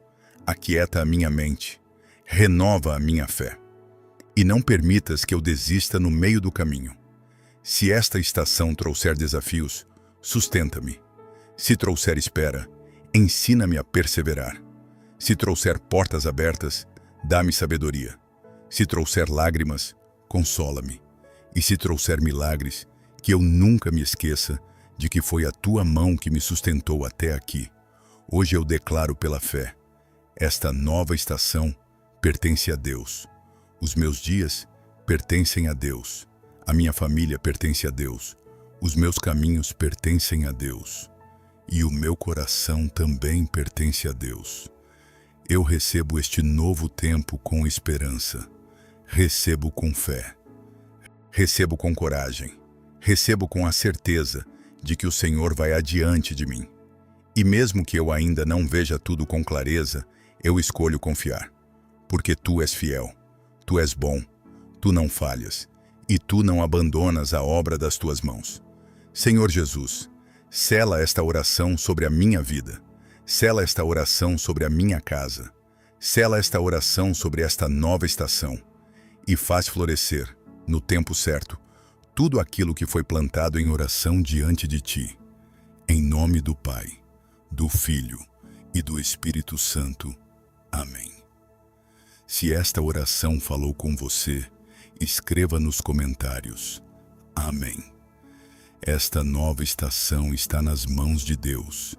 Aquieta a minha mente. Renova a minha fé. E não permitas que eu desista no meio do caminho. Se esta estação trouxer desafios, sustenta-me. Se trouxer espera, ensina-me a perseverar. Se trouxer portas abertas, dá-me sabedoria. Se trouxer lágrimas, consola-me. E se trouxer milagres, que eu nunca me esqueça de que foi a Tua mão que me sustentou até aqui. Hoje eu declaro pela fé, esta nova estação pertence a Deus. Os meus dias pertencem a Deus. A minha família pertence a Deus. Os meus caminhos pertencem a Deus. E o meu coração também pertence a Deus. Eu recebo este novo tempo com esperança. Recebo com fé. Recebo com coragem. Recebo com a certeza de que o Senhor vai adiante de mim. E mesmo que eu ainda não veja tudo com clareza, eu escolho confiar. Porque Tu és fiel. Tu és bom. Tu não falhas. E Tu não abandonas a obra das Tuas mãos. Senhor Jesus, sela esta oração sobre a minha vida. Sela esta oração sobre a minha casa. Sela esta oração sobre esta nova estação. E faz florescer, no tempo certo, tudo aquilo que foi plantado em oração diante de Ti. Em nome do Pai, do Filho e do Espírito Santo. Amém. Se esta oração falou com você, escreva nos comentários. Amém. Esta nova estação está nas mãos de Deus.